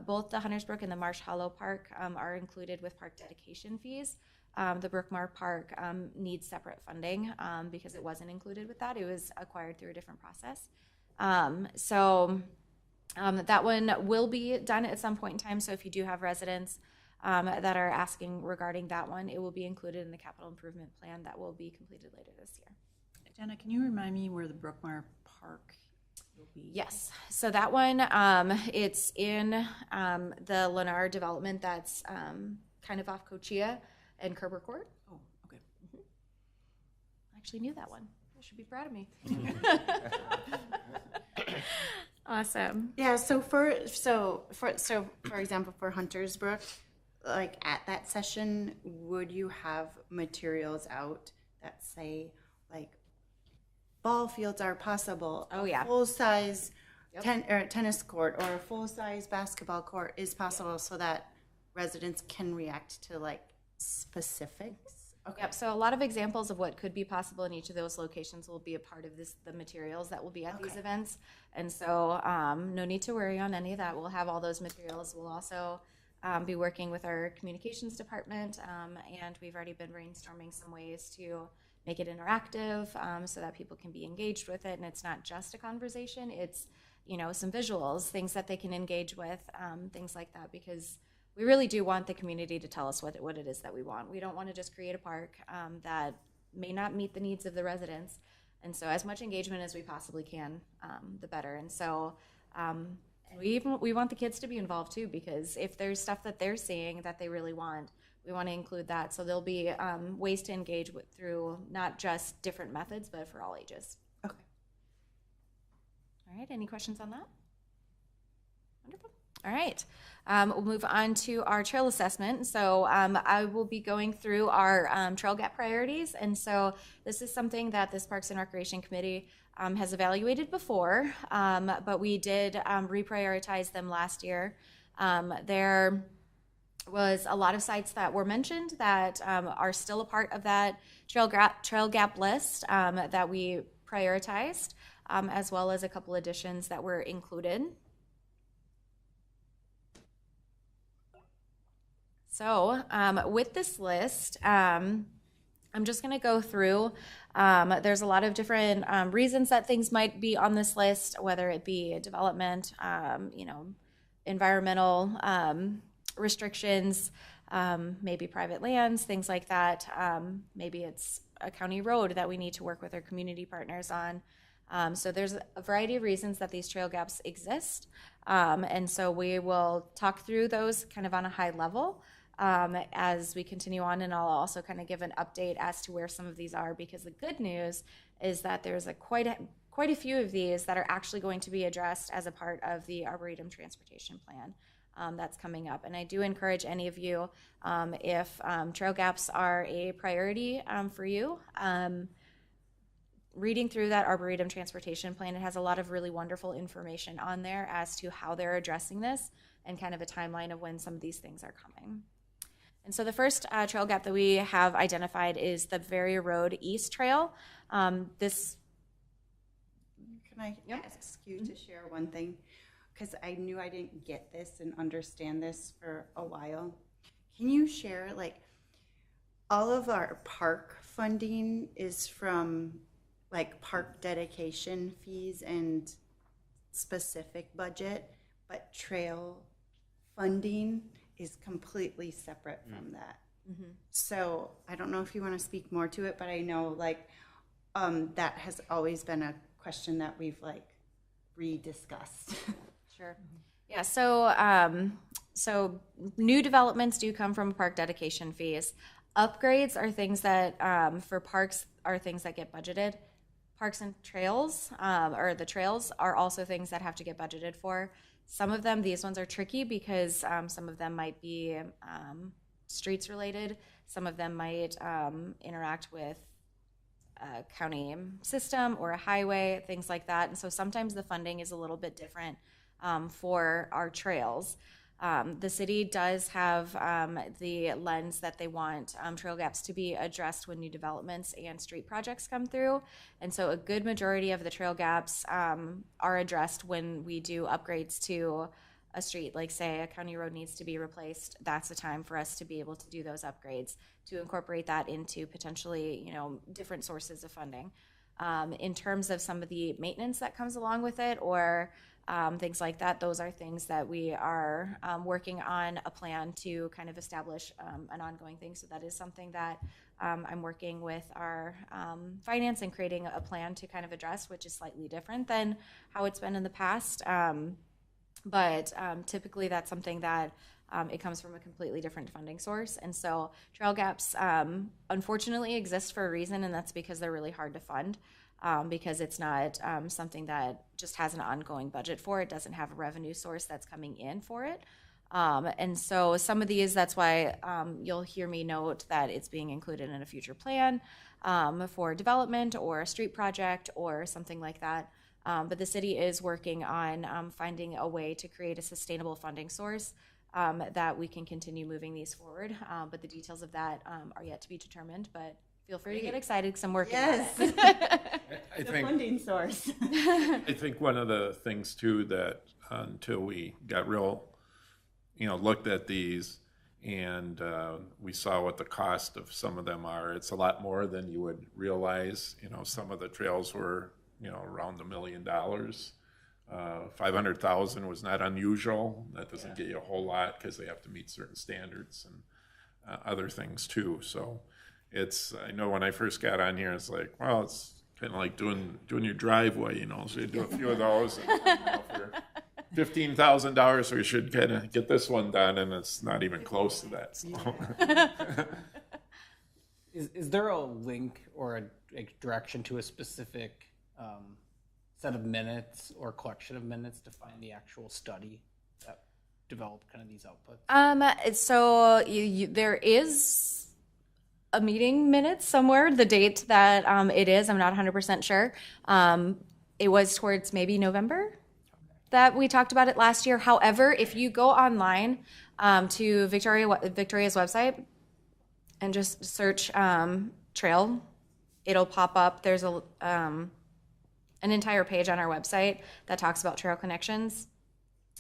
Both the Huntersbrook and the Marsh Hollow Park are included with park dedication fees. The Brookmore Park needs separate funding because it wasn't included with that. It was acquired through a different process. So that one will be done at some point in time. So if you do have residents that are asking regarding that one, it will be included in the capital improvement plan that will be completed later this year. Jenna, can you remind me where the Brookmore Park will be? Yes. So that one, it's in the Lennar development that's kind of off Cochia and Kerber Court. Oh, okay. I actually knew that one. You should be proud of me. Awesome. Yeah. So for example, for Huntersbrook, like at that session, would you have materials out that say like ball fields are possible. Oh, yeah. A full-size tennis court or a full-size basketball court is possible so that residents can react to like specifics. Okay. Yep, so a lot of examples of what could be possible in each of those locations will be a part of the materials that will be at these events. And so no need to worry on any of that. We'll have all those materials. We'll also be working with our communications department, and we've already been brainstorming some ways to make it interactive so that people can be engaged with it. And it's not just a conversation, it's, you know, some visuals, things that they can engage with, things like that, because we really do want the community to tell us what it is that we want. We don't want to just create a park that may not meet the needs of the residents. And so as much engagement as we possibly can, the better. And so we want the kids to be involved too, because if there's stuff that they're seeing that they really want, we want to include that. So there'll be ways to engage through not just different methods, but for all ages. Okay. All right, any questions on that? Wonderful. All right, we'll move on to our trail assessment. So I will be going through our trail gap priorities. And so this is something that this Parks and Recreation Committee has evaluated before, but we did reprioritize them last year. There was a lot of sites that were mentioned that are still a part of that trail gap list that we prioritized, as well as a couple additions that were included. So with this list, I'm just going to go through. There's a lot of different reasons that things might be on this list, whether it be development, you know, environmental restrictions, maybe private lands, things like that. Maybe it's a county road that we need to work with our community partners on. So there's a variety of reasons that these trail gaps exist. And so we will talk through those kind of on a high level as we continue on, and I'll also kind of give an update as to where some of these are, because the good news is that there's quite a few of these that are actually going to be addressed as a part of the Arboretum Transportation Plan that's coming up. And I do encourage any of you, if trail gaps are a priority for you, reading through that Arboretum Transportation Plan, it has a lot of really wonderful information on there as to how they're addressing this and kind of a timeline of when some of these things are coming. And so the first trail gap that we have identified is the Verrier Road East Trail. This. Can I ask you to share one thing? Because I knew I didn't get this and understand this for a while. Can you share, like, all of our park funding is from, like, park dedication fees and specific budget, but trail funding is completely separate from that. Mm-hmm. So I don't know if you want to speak more to it, but I know, like, that has always been a question that we've, like, rediscussed. Sure. Yeah, so new developments do come from park dedication fees. Upgrades are things that, for parks, are things that get budgeted. Parks and trails, or the trails, are also things that have to get budgeted for. Some of them, these ones are tricky because some of them might be streets related. Some of them might interact with a county system or a highway, things like that. And so sometimes the funding is a little bit different for our trails. The city does have the lens that they want trail gaps to be addressed when new developments and street projects come through. And so a good majority of the trail gaps are addressed when we do upgrades to a street. Like, say a county road needs to be replaced, that's the time for us to be able to do those upgrades, to incorporate that into potentially, you know, different sources of funding. In terms of some of the maintenance that comes along with it, or things like that, those are things that we are working on a plan to kind of establish an ongoing thing. So that is something that I'm working with our finance and creating a plan to kind of address, which is slightly different than how it's been in the past. But typically that's something that it comes from a completely different funding source. And so trail gaps unfortunately exist for a reason, and that's because they're really hard to fund. Because it's not something that just has an ongoing budget for it, doesn't have a revenue source that's coming in for it. And so some of these, that's why you'll hear me note that it's being included in a future plan. for development or a street project or something like that. But the city is working on finding a way to create a sustainable funding source that we can continue moving these forward. But the details of that are yet to be determined. But feel free to get excited because I'm working on it. I The think, funding source. I think one of the things too that until we got real, looked at these and we saw what the cost of some of them are, it's a lot more than you would realize. Some of the trails were, around $1 million. 500,000 was not unusual. That doesn't get you a whole lot because they have to meet certain standards and other things too. So I know when I first got on here, it's like, well, it's kind of like doing your driveway, so you do a few of those. And, for $15,000, we should kind of get this one done, and it's not even close to that. So. Is there a link or a direction to a specific set of minutes or collection of minutes to find the actual study that developed kind of these outputs? So there is a meeting minutes somewhere, the date that it is, I'm not 100% sure. It was towards maybe November that we talked about it last year. However, if you go online to Victoria's website and just search trail, it'll pop up. There's an entire page on our website that talks about trail connections.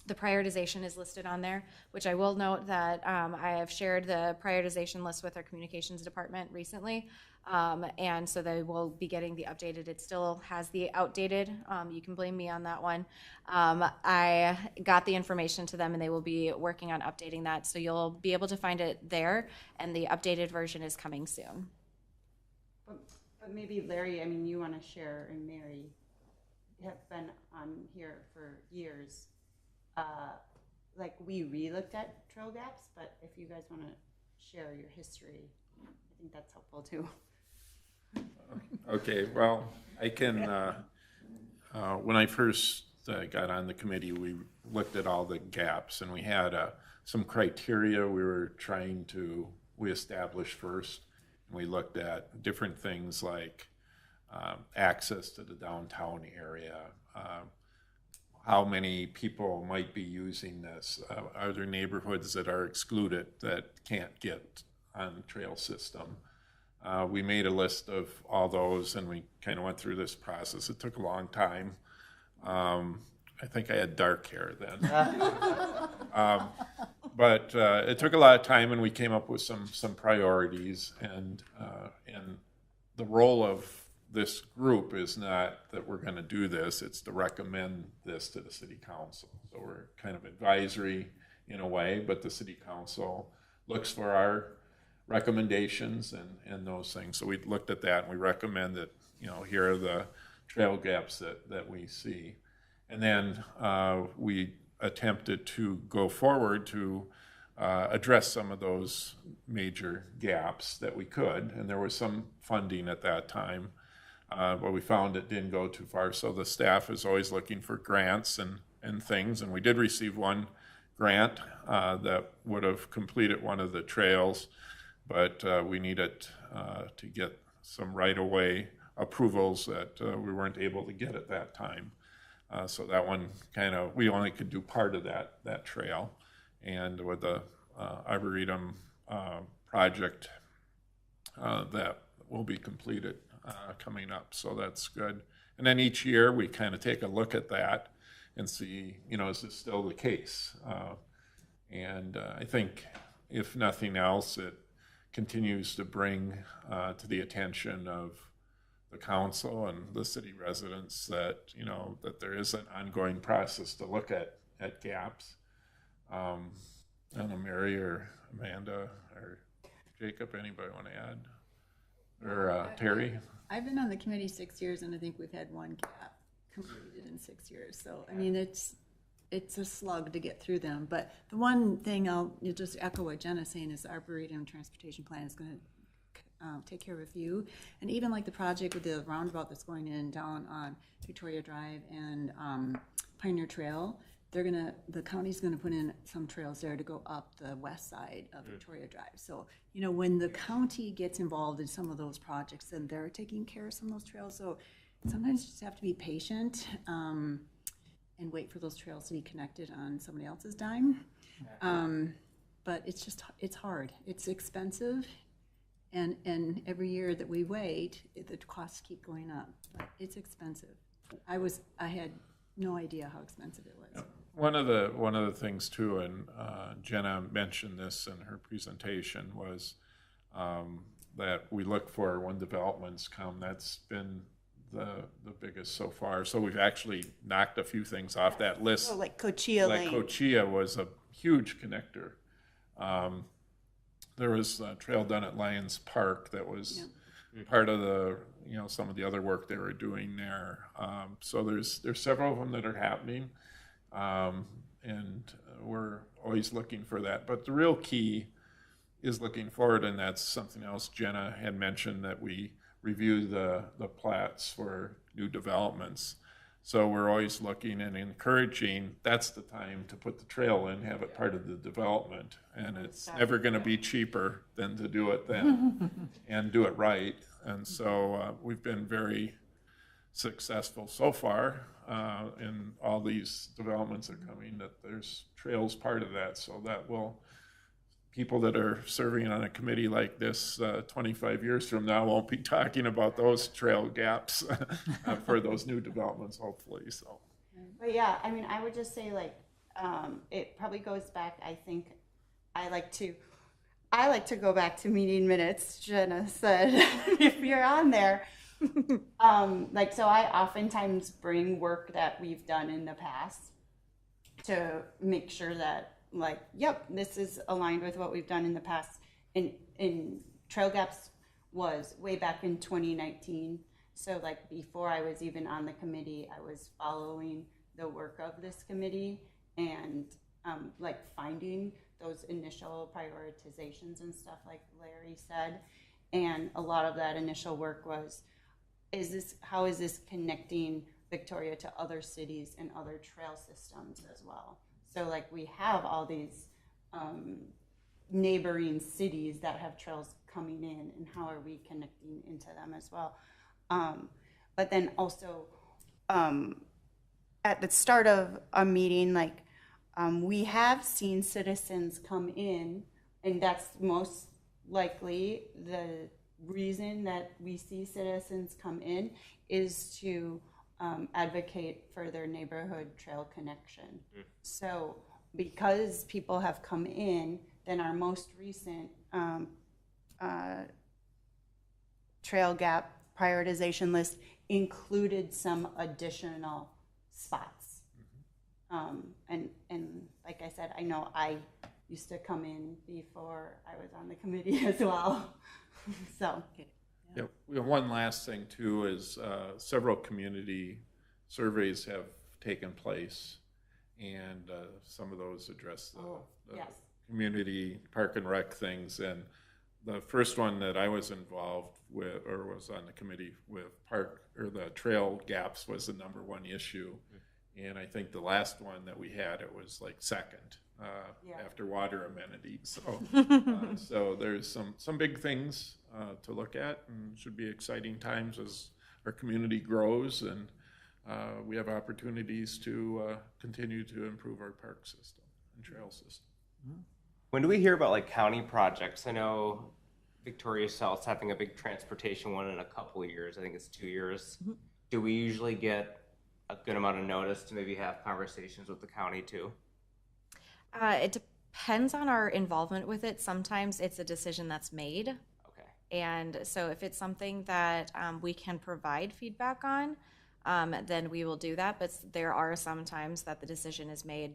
The prioritization is listed on there, which I will note that I have shared the prioritization list with our communications department recently. And so they will be getting the updated. It still has the outdated. You can blame me on that one. I got the information to them and they will be working on updating that. So you'll be able to find it there, and the updated version is coming soon. But maybe Larry, you want to share, and Mary have been on here for years. We re-looked at trail gaps, but if you guys want to share your history, I think that's helpful too. Okay, well, I can, when I first got on the committee, we looked at all the gaps, and we had some criteria we established first. And we looked at different things like access to the downtown area, how many people might be using this, are there neighborhoods that are excluded that can't get on the trail system. We made a list of all those, and we kind of went through this process. It took a long time. I think I had dark hair then. But it took a lot of time, and we came up with some priorities. And the role of this group is not that we're going to do this, it's to recommend this to the city council. So we're kind of advisory in a way, but the city council looks for our recommendations and those things. So we looked at that and we recommend that, here are the trail gaps that we see. And then we attempted to go forward to address some of those major gaps that we could. And there was some funding at that time, but we found it didn't go too far. So the staff is always looking for grants and things. And we did receive one grant that would have completed one of the trails, but we needed to get some right-of-way approvals that we weren't able to get at that time. So that one we only could do part of that trail. And with the Arboretum project that will be completed coming up, so that's good. And then each year we kind of take a look at that and see, is this still the case? And I think if nothing else, it continues to bring to the attention of the council and the city residents that, that there is an ongoing process to look at gaps. I don't know, Mary or Amanda or Jacob, anybody want to add? Or Terry? I've been on the committee 6 years, and I think we've had one gap completed in 6 years. So, it's a slug to get through them. But the one thing I'll just echo what Jenna's saying is the Arboretum Transportation Plan is going to take care of a few. And even like the project with the roundabout that's going in down on Victoria Drive and Pioneer Trail, the county's gonna put in some trails there to go up the west side of Victoria Drive. So, you know, when the county gets involved in some of those projects, then they're taking care of some of those trails. So sometimes you just have to be patient, and wait for those trails to be connected on somebody else's dime. But it's hard. It's expensive. And every year that we wait, the costs keep going up. But it's expensive. I had no idea how expensive it was. One of the things too, and Jenna mentioned this in her presentation, was that we look for when developments come. That's been the biggest so far. So we've actually knocked a few things off that list. So like Cochia Like Lane. Cochia was a huge connector. There was a trail done at Lions Park that was part of the, you know, some of the other work they were doing there. So there's several of them that are happening, and we're always looking for that. But the real key is looking forward, and that's something else Jenna had mentioned, that we review the plats for new developments. So we're always looking and encouraging, that's the time to put the trail in, have it part of the development. And it's never going to be cheaper than to do it then and do it right. And so we've been very successful so far in all these developments that are coming, that there's trails part of that. So that will, people that are serving on a committee like this 25 years from now won't be talking about those trail gaps for those new developments, hopefully. So, But yeah, I mean, I would just say like, it probably goes back, I think, I like to go back to meeting minutes, Jenna said, if you're on there. Like, so I oftentimes bring work that we've done in the past to make sure that, like, yep, this is aligned with what we've done in the past. In Trail Gaps was way back in 2019. So like before I was even on the committee, I was following the work of this committee and like finding those initial prioritizations and stuff, like Larry said. And a lot of that initial work was, how is this connecting Victoria to other cities and other trail systems as well? So like we have all these neighboring cities that have trails coming in, and how are we connecting into them as well? But then also at the start of a meeting, like we have seen citizens come in, and that's most likely the reason that we see citizens come in is to advocate for their neighborhood trail connection. So because people have come in, then our most recent trail gap prioritization list included some additional spots. And like I said, I know I used to come in before I was on the committee as well. So. yeah, one last thing too is several community surveys have taken place, and some of those address the Yes. community park and rec things. And the first one that I was involved with, or was on the committee with, park or the trail gaps, was the #1 issue. And I think the last one that we had, it was like second after water amenities. So, so there's some big things to look at, and should be exciting times as our community grows, and we have opportunities to continue to improve our park system and trail system. When do we hear about like county projects? I know Victoria South's having a big transportation one in a couple of years. I think it's 2 years. Do we usually get a good amount of notice to maybe have conversations with the county too? It depends on our involvement with it. Sometimes it's a decision that's made. Okay. And so if it's something that we can provide feedback on, then we will do that. But there are some times that the decision is made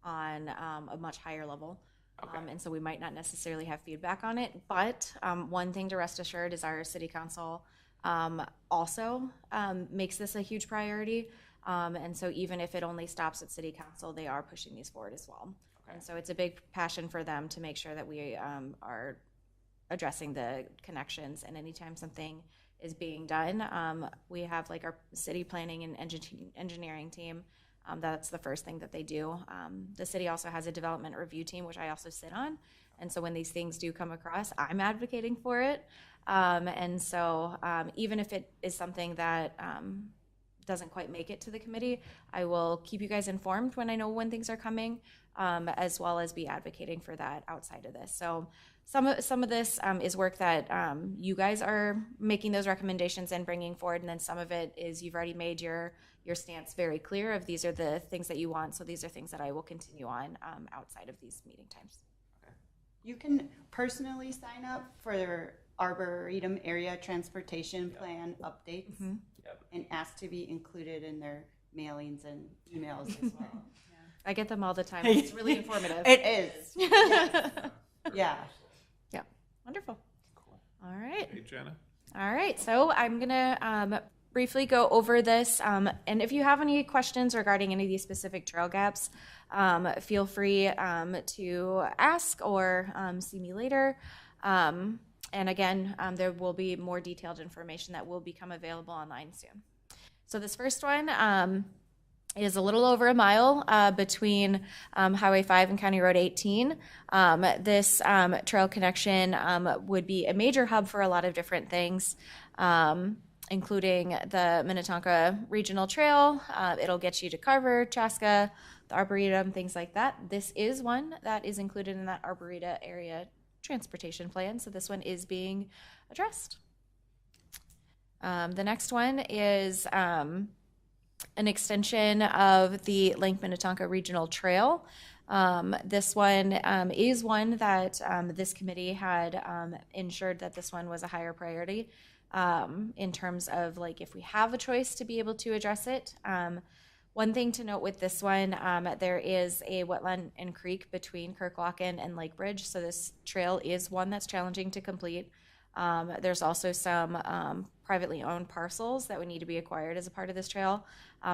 on a much higher level. Okay. And so we might not necessarily have feedback on it. But one thing to rest assured is our city council also makes this a huge priority. And so even if it only stops at city council, they are pushing these forward as well. Okay. And so it's a big passion for them to make sure that we are addressing the connections. And anytime something is being done, we have like our city planning and engineering team That's the first thing that they do. The city also has a development review team, which I also sit on. And so when these things do come across, I'm advocating for it. And so even if it is something that doesn't quite make it to the committee, I will keep you guys informed when I know when things are coming, as well as be advocating for that outside of this. So some of this is work that you guys are making those recommendations and bringing forward, and then some of it is you've already made your stance very clear of these are the things that you want, so these are things that I will continue on outside of these meeting times. You can personally sign up for Arboretum Area Transportation Plan updates and ask to be included in their mailings and emails as well. I get them all the time. It's really informative. It is. Yes. Yeah. Yeah. Wonderful. Cool. All right. Hey, Jenna? All right. So I'm going to briefly go over this. And if you have any questions regarding any of these specific trail gaps, feel free to ask or see me later. And again, there will be more detailed information that will become available online soon. So this first one is a little over a mile between Highway 5 and County Road 18. This trail connection would be a major hub for a lot of different things, including the Minnetonka Regional Trail. It'll get you to Carver, Chaska, the Arboretum, things like that. This is one that is included in that Arboretum area transportation plan, so this one is being addressed. The next one is an extension of the Lake Minnetonka Regional Trail. This one is one that this committee had ensured that this one was a higher priority in terms of like if we have a choice to be able to address it. One thing to note with this one, there is a wetland and creek between Kirkwalken and Lake Bridge, so this trail is one that's challenging to complete. There's also some privately owned parcels that would need to be acquired as a part of this trail.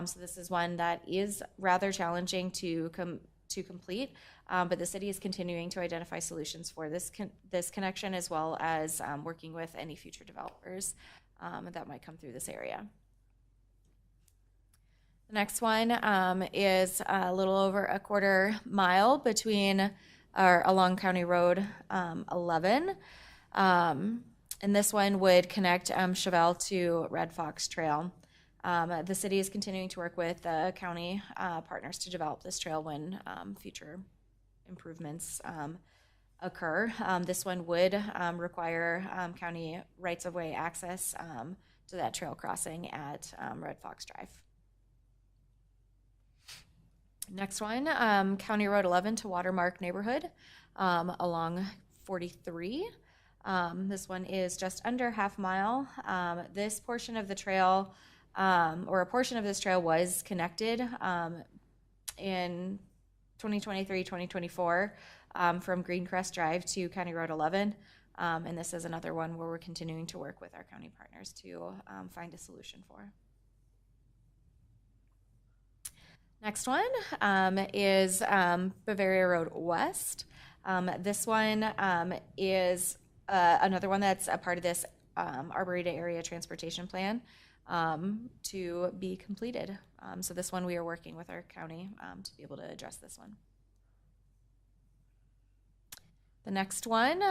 So this is one that is rather challenging to complete, but the city is continuing to identify solutions for this connection, as well as working with any future developers that might come through this area. The next one is a little over a quarter mile between or along County Road 11. And this one would connect Chevelle to Red Fox Trail. The city is continuing to work with the county partners to develop this trail when future improvements occur. This one would require county rights-of-way access to that trail crossing at Red Fox Drive. Next one, County Road 11 to Watermark neighborhood along 43. This one is just under half mile. This portion of the trail, or a portion of this trail, was connected in 2023, 2024 from Greencrest Drive to County Road 11. And this is another one where we're continuing to work with our county partners to find a solution for. Next one is Bavaria Road West. This one is another one that's a part of this Arboretum Area Transportation Plan to be completed. So this one we are working with our county to be able to address this one. The next one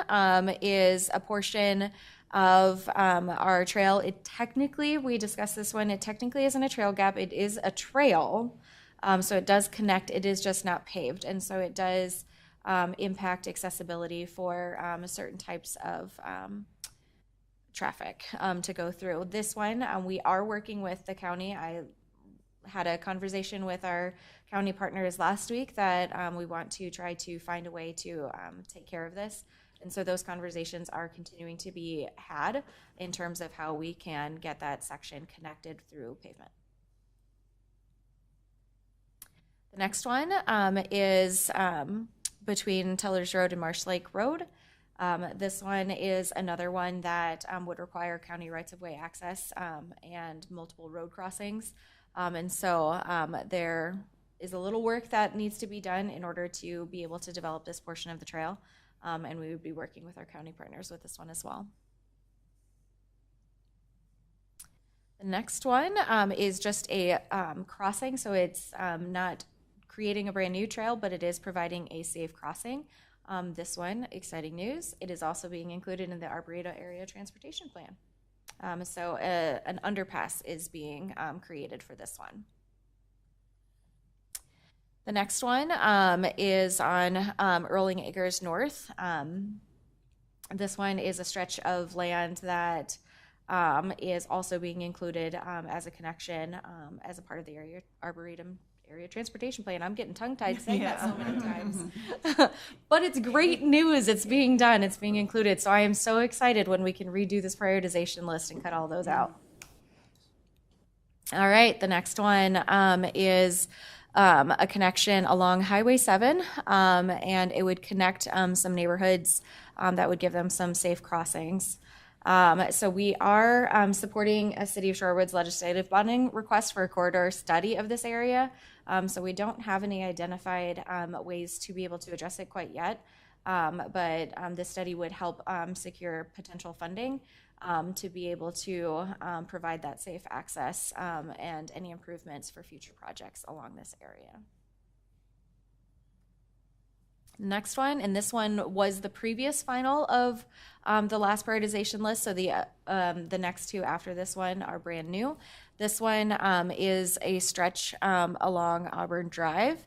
is a portion of our trail. It technically, we discussed this one, it technically isn't a trail gap, it is a trail. So it does connect, it is just not paved. And so it does impact accessibility for certain types of traffic to go through. This one, we are working with the county. I had a conversation with our county partners last week that we want to try to find a way to take care of this. And so those conversations are continuing to be had in terms of how we can get that section connected through pavement. The next one is between Tellers Road and Marsh Lake Road. This one is another one that would require county rights-of-way access and multiple road crossings. And so there is a little work that needs to be done in order to be able to develop this portion of the trail. And we would be working with our county partners with this one as well. The next one is just a crossing, so it's not creating a brand new trail, but it is providing a safe crossing. This one, exciting news, it is also being included in the Arboretum Area Transportation Plan. So an underpass is being created for this one. The next one is on Earling Acres North. This one is a stretch of land that is also being included as a connection as a part of the Arboretum Area Transportation Plan. I'm getting tongue-tied saying that so many times. But it's great news. It's being done. It's being included. So I am so excited when we can redo this prioritization list and cut all those out. All right, the next one is a connection along Highway 7, and it would connect some neighborhoods that would give them some safe crossings. So we are supporting a City of Shorewood's legislative bonding request for a corridor study of this area. So we don't have any identified ways to be able to address it quite yet. But this study would help secure potential funding to be able to provide that safe access and any improvements for future projects along this area. Next one, and this one was the previous final of the last prioritization list. So the next two after this one are brand new. This one is a stretch along Auburn Drive,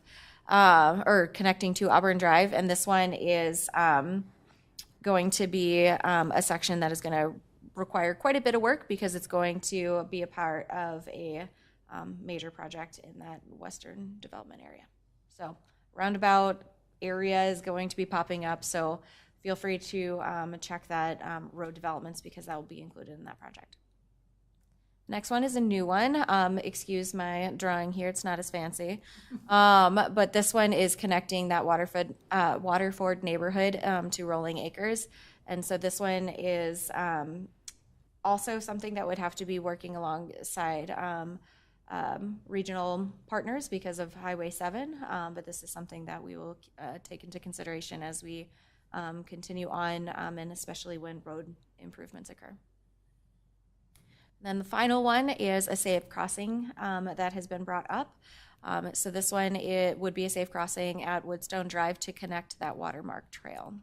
or connecting to Auburn Drive, and this one is going to be a section that is going to require quite a bit of work because it's going to be a part of a major project in that western development area. So roundabout area is going to be popping up, so feel free to check that road developments because that will be included in that project. Next one is a new one. Excuse my drawing here, it's not as fancy. But this one is connecting that Waterford neighborhood to Rolling Acres. And so this one is also something that would have to be working alongside regional partners because of Highway 7, but this is something that we will take into consideration as we continue on, and especially when road improvements occur. Then the final one is a safe crossing that has been brought up. So this one, it would be a safe crossing at Woodstone Drive to connect that Watermark Trail.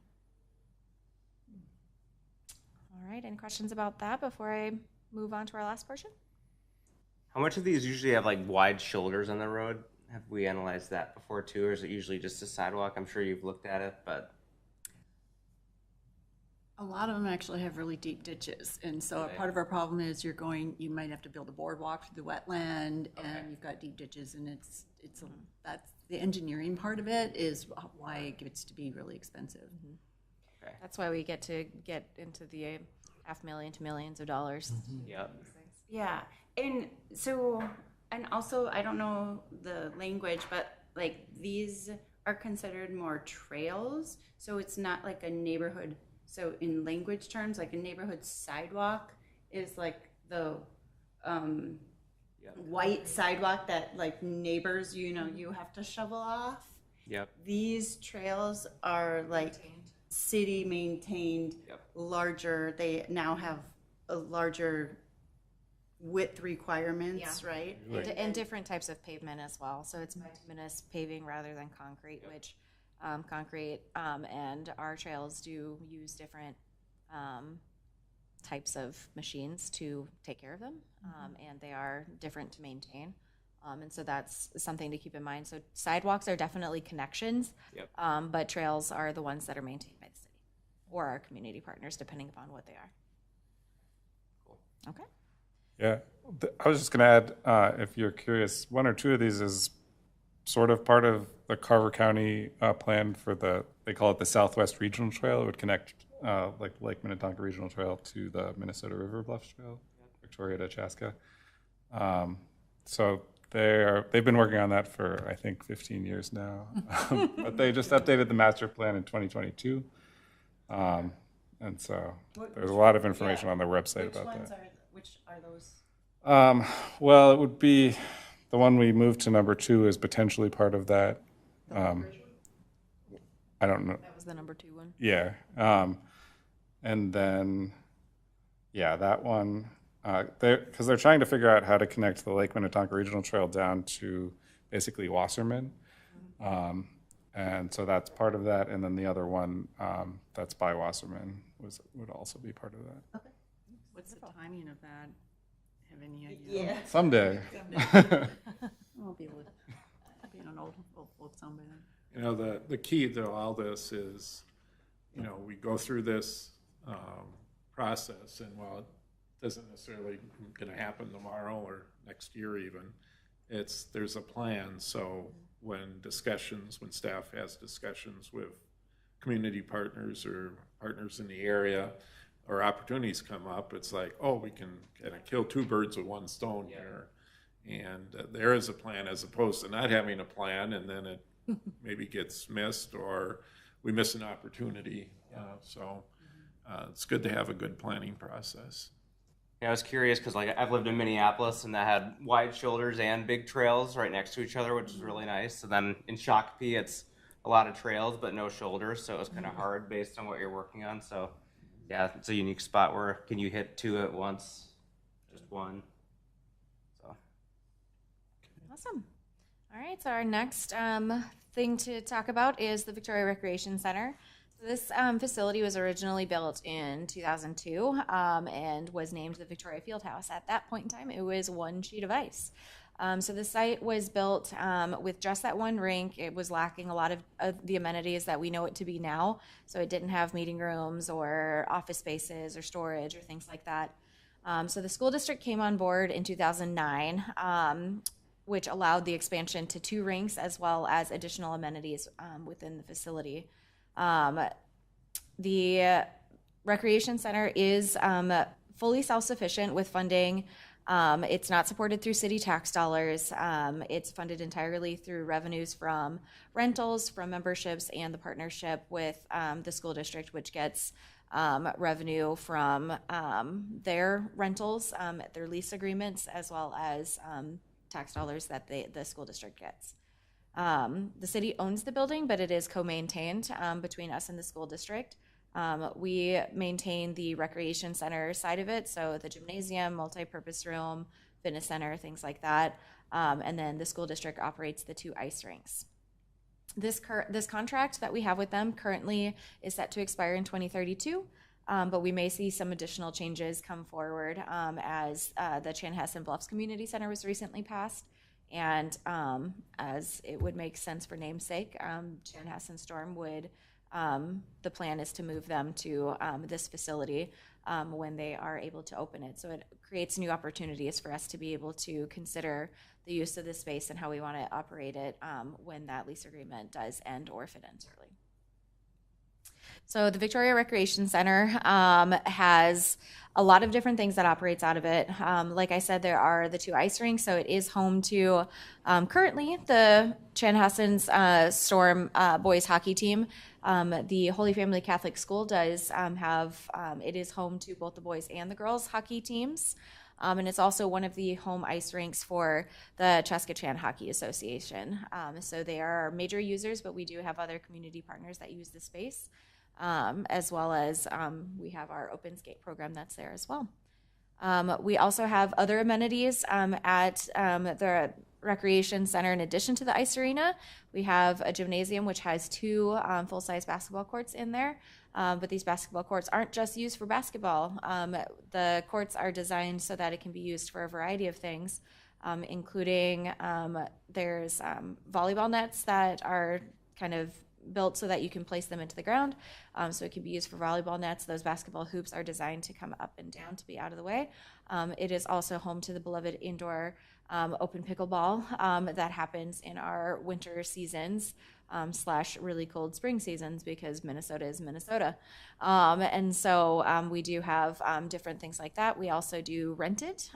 All right, any questions about that before I move on to our last portion? How much of these usually have like wide shoulders on the road? Have we analyzed that before too, or is it usually just a sidewalk? I'm sure you've looked at it, but A lot of them actually have really deep ditches, and so a part of our problem is you might have to build a boardwalk through the wetland, and you've got deep ditches, and that's the engineering part of it is why it gets to be really expensive. okay. That's why we get into the $500,000 to millions of dollars. Yep. Yeah, and so, and also, I don't know the language, but like these are considered more trails, so it's not like a neighborhood. So in language terms, like a neighborhood sidewalk is like the white sidewalk that like neighbors, you have to shovel off. Yep. These trails are like city maintained, larger. They now have a larger width requirements, right? And different types of pavement as well. So it's bituminous paving rather than concrete, which concrete and our trails do use different types of machines to take care of them, and they are different to maintain. And so that's something to keep in mind. So sidewalks are definitely connections, but trails are the ones that are maintained by the city or our community partners, depending upon what they are. Cool. Okay. Yeah, I was just going to add, if you're curious, one or two of these is sort of part of the Carver County plan for they call it the Southwest Regional Trail. It would connect like Lake Minnetonka Regional Trail to the Minnesota River Bluffs Trail, Victoria to Chaska. So they've been working on that for, I think, 15 years now. But they just updated the master plan in 2022. And so there's a lot of information on their website about that. Which are those? Well, it would be the one we moved to number 2 is potentially part of that. I don't know. That was the number 2 one. Yeah. And then, that one. because they're trying to figure out how to connect the Lake Minnetonka Regional Trail down to basically Wasserman. And so that's part of that. And then the other one that's by Wasserman would also be part of that. What's the timing of that? Have any idea? Yeah. Someday. I'll be able to be an old folks home by then. You know, the key to all this is, you know, we go through this process, and while it isn't necessarily going to happen tomorrow or next year even, there's a plan. So when staff has discussions with community partners or partners in the area, or opportunities come up, it's like, oh, we can kind of kill two birds with one stone here. And there is a plan, as opposed to not having a plan, and then it maybe gets missed, or we miss an opportunity. So it's good to have a good planning process. Yeah, I was curious because like I've lived in Minneapolis, and that had wide shoulders and big trails right next to each other, which is really nice. And then in Shakopee, it's a lot of trails but no shoulders, so it was kind of hard based on what you're working on. So yeah, it's a unique spot where can you hit two at once, just one. So Awesome. All right, so our next thing to talk about is the Victoria Recreation Center. So this facility was originally built in 2002 and was named the Victoria Fieldhouse. At that point in time, it was one sheet of ice. So the site was built with just that one rink. It was lacking a lot of the amenities that we know it to be now. So it didn't have meeting rooms or office spaces or storage or things like that. So the school district came on board in 2009, which allowed the expansion to 2 rinks as well as additional amenities within the facility. The recreation center is fully self-sufficient with funding. It's not supported through city tax dollars. It's funded entirely through revenues from rentals, from memberships, and the partnership with the school district, which gets revenue from their rentals, their lease agreements, as well as tax dollars that the school district gets. The city owns the building, but it is co-maintained between us and the school district. We maintain the recreation center side of it, so the gymnasium, multi-purpose room, fitness center, things like that. And then the school district operates the 2 ice rinks. This contract that we have with them currently is set to expire in 2032, but we may see some additional changes come forward as the Chanhassen Bluffs Community Center was recently passed. And as it would make sense for namesake, Chanhassen Storm would, the plan is to move them to this facility when they are able to open it. So it creates new opportunities for us to be able to consider the use of this space and how we want to operate it when that lease agreement does end or if it ends early. So the Victoria Recreation Center has a lot of different things that operates out of it. Like I said, there are the 2 ice rinks, so it is home to currently the Chanhassen's Storm boys hockey team. The Holy Family Catholic School does have, it is home to both the boys and the girls hockey teams. And it's also one of the home ice rinks for the Cheskachan Hockey Association. So they are our major users, but we do have other community partners that use the space. As well as we have our open skate program that's there as well. We also have other amenities at the recreation center in addition to the ice arena. We have a gymnasium which has 2 full-size basketball courts in there, but these basketball courts aren't just used for basketball. The courts are designed so that it can be used for a variety of things, including there's volleyball nets that are kind of built so that you can place them into the ground. So it can be used for volleyball nets. Those basketball hoops are designed to come up and down to be out of the way. It is also home to the beloved indoor open pickleball that happens in our winter seasons / really cold spring seasons because Minnesota is Minnesota. And so we do have different things like that. We also do rent it.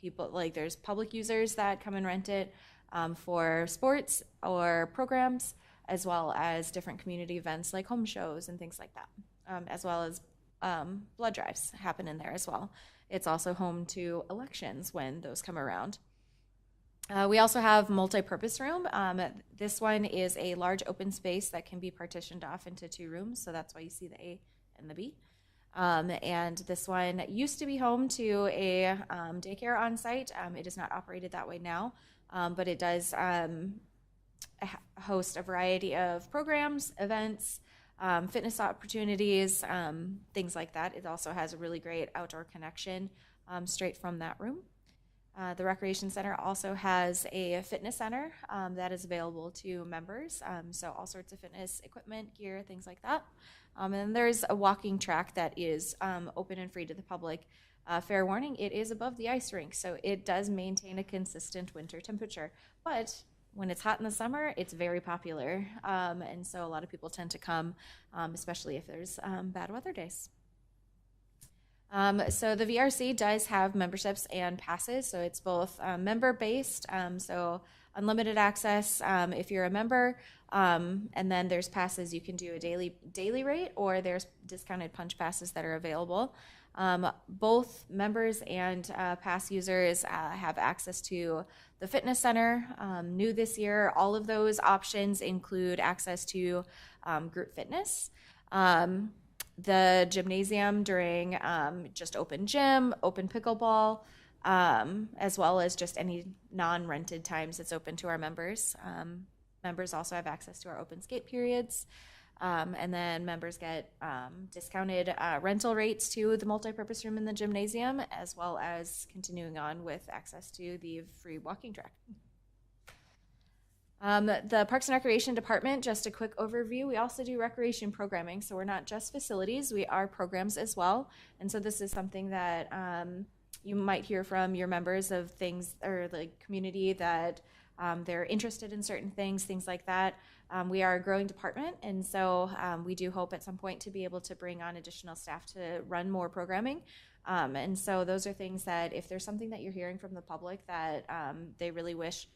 People, like there's public users that come and rent it for sports or programs, as well as different community events like home shows and things like that, as well as blood drives happen in there as well. It's also home to elections when those come around. We also have multi-purpose room. This one is a large open space that can be partitioned off into 2 rooms, so that's why you see the A and the B. And this one used to be home to a daycare on site. It is not operated that way now, but it does host a variety of programs, events, fitness opportunities, things like that. It also has a really great outdoor connection straight from that room. The Recreation Center also has a fitness center that is available to members, so all sorts of fitness equipment, gear, things like that. And then there's a walking track that is open and free to the public. Fair warning, it is above the ice rink, so it does maintain a consistent winter temperature. But when it's hot in the summer, it's very popular, and so a lot of people tend to come, especially if there's bad weather days. So the VRC does have memberships and passes, so it's both member-based, so unlimited access if you're a member, and then there's passes you can do a daily rate, or there's discounted punch passes that are available. Both members and pass users have access to the fitness center. New this year, all of those options include access to group fitness. The gymnasium during just open gym, open pickleball, as well as just any non-rented times it's open to our members. Members also have access to our open skate periods. And then members get discounted rental rates to the multipurpose room in the gymnasium, as well as continuing on with access to the free walking track. The Parks and Recreation Department, just a quick overview, we also do recreation programming, so we're not just facilities, we are programs as well. And so this is something that you might hear from your members of things, or the community, that they're interested in certain things like that. We are a growing department, and so we do hope at some point to be able to bring on additional staff to run more programming. And so those are things that, if there's something that you're hearing from the public that they really wish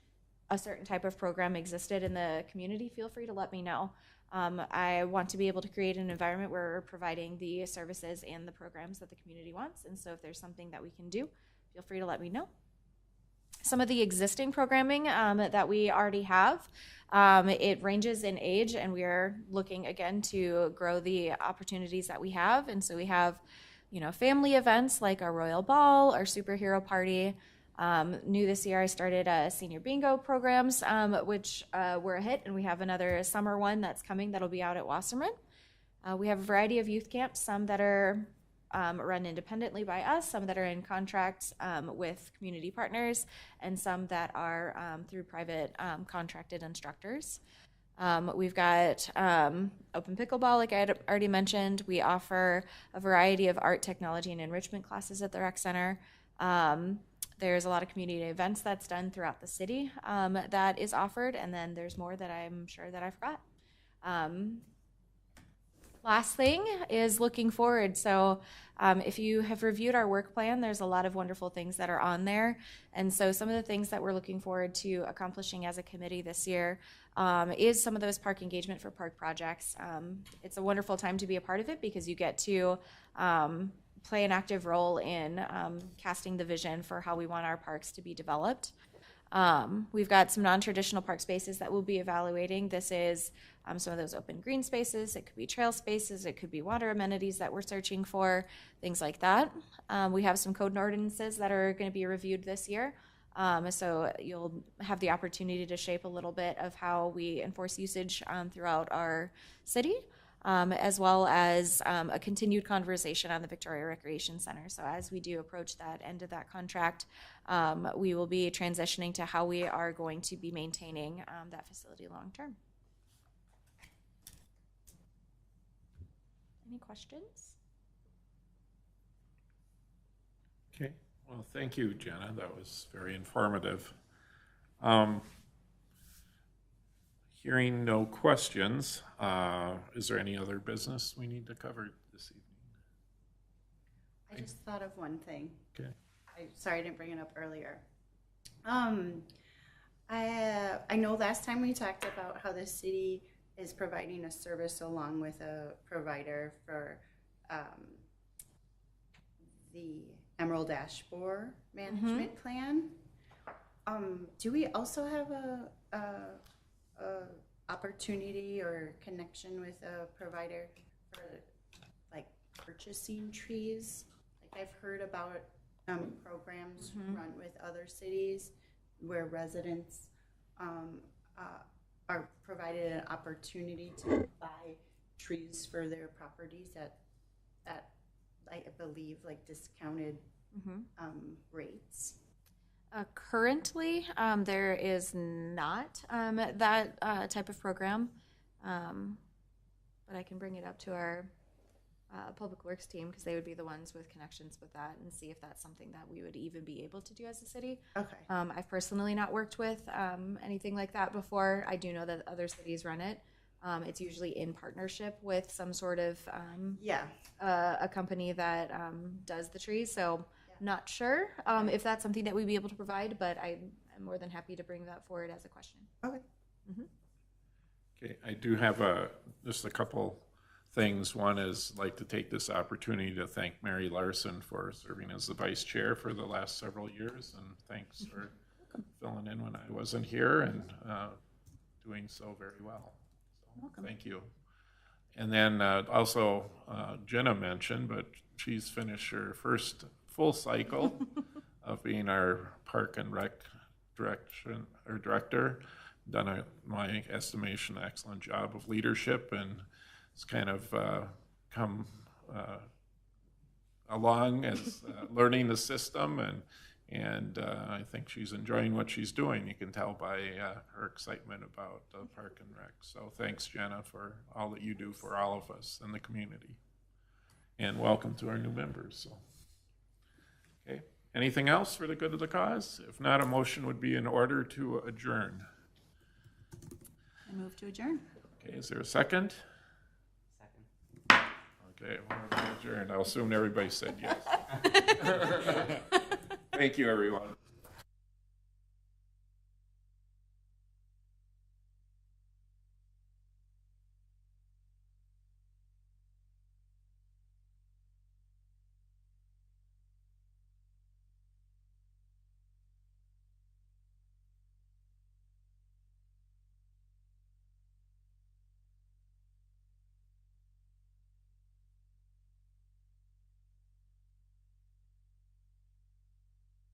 a certain type of program existed in the community, feel free to let me know. I want to be able to create an environment where we're providing the services and the programs that the community wants, and so if there's something that we can do, feel free to let me know. Some of the existing programming that we already have, it ranges in age, and we are looking again to grow the opportunities that we have. And so we have, family events like our Royal Ball, our Superhero Party. New this year, I started senior bingo programs, which were a hit, and we have another summer one that's coming that'll be out at Wasserman. We have a variety of youth camps, some that are run independently by us, some that are in contracts with community partners, and some that are through private contracted instructors. We've got open pickleball, like I had already mentioned. We offer a variety of art, technology, and enrichment classes at the rec center. There's a lot of community events that's done throughout the city that is offered, and then there's more that I'm sure that I forgot. Last thing is looking forward. So if you have reviewed our work plan, there's a lot of wonderful things that are on there. And so some of the things that we're looking forward to accomplishing as a committee this year is some of those park engagement for park projects. It's a wonderful time to be a part of it because you get to play an active role in casting the vision for how we want our parks to be developed. We've got some non-traditional park spaces that we'll be evaluating. This is some of those open green spaces. It could be trail spaces. It could be water amenities that we're searching for, things like that. We have some code and ordinances that are going to be reviewed this year. So you'll have the opportunity to shape a little bit of how we enforce usage throughout our city. As well as a continued conversation on the Victoria Recreation Center. So as we do approach that end of that contract, we will be transitioning to how we are going to be maintaining that facility long term. Any questions? Okay, well, thank you, Jenna. That was very informative. Hearing no questions, is there any other business we need to cover this evening? I just thought of one thing. Okay. Sorry I didn't bring it up earlier. I know last time we talked about how the city is providing a service along with a provider for the Emerald Ash Borer management plan. Do we also have a opportunity or connection with a provider for like purchasing trees. Like I've heard about programs run with other cities where residents are provided an opportunity to buy trees for their properties at I believe like discounted rates. Currently, there is not that type of program, but I can bring it up to our Public Works team because they would be the ones with connections with that and see if that's something that we would even be able to do as a city. Okay. I've personally not worked with anything like that before. I do know that other cities run it. It's usually in partnership with some sort of a company that does the trees. So not sure if that's something that we'd be able to provide, but I'm more than happy to bring that forward as a question. Okay. Okay, I do have just a couple things. One is I'd like to take this opportunity to thank Mary Larson for serving as the vice chair for the last several years, and thanks for filling in when I wasn't here and doing so very well. So, thank you. And then also Jenna mentioned, but she's finished her first full cycle of being our Park and Rec director. Done my estimation, excellent job of leadership, and it's kind of come along as learning the system, and I think she's enjoying what she's doing. You can tell by her excitement about Park and Rec. So thanks, Jenna, for all that you do for all of us in the community. And welcome to our new members. So, okay, anything else for the good of the cause? If not, a motion would be in order to adjourn. I move to adjourn. Okay, is there a second? Okay, we're adjourned. I'll assume everybody said yes. Thank you, everyone.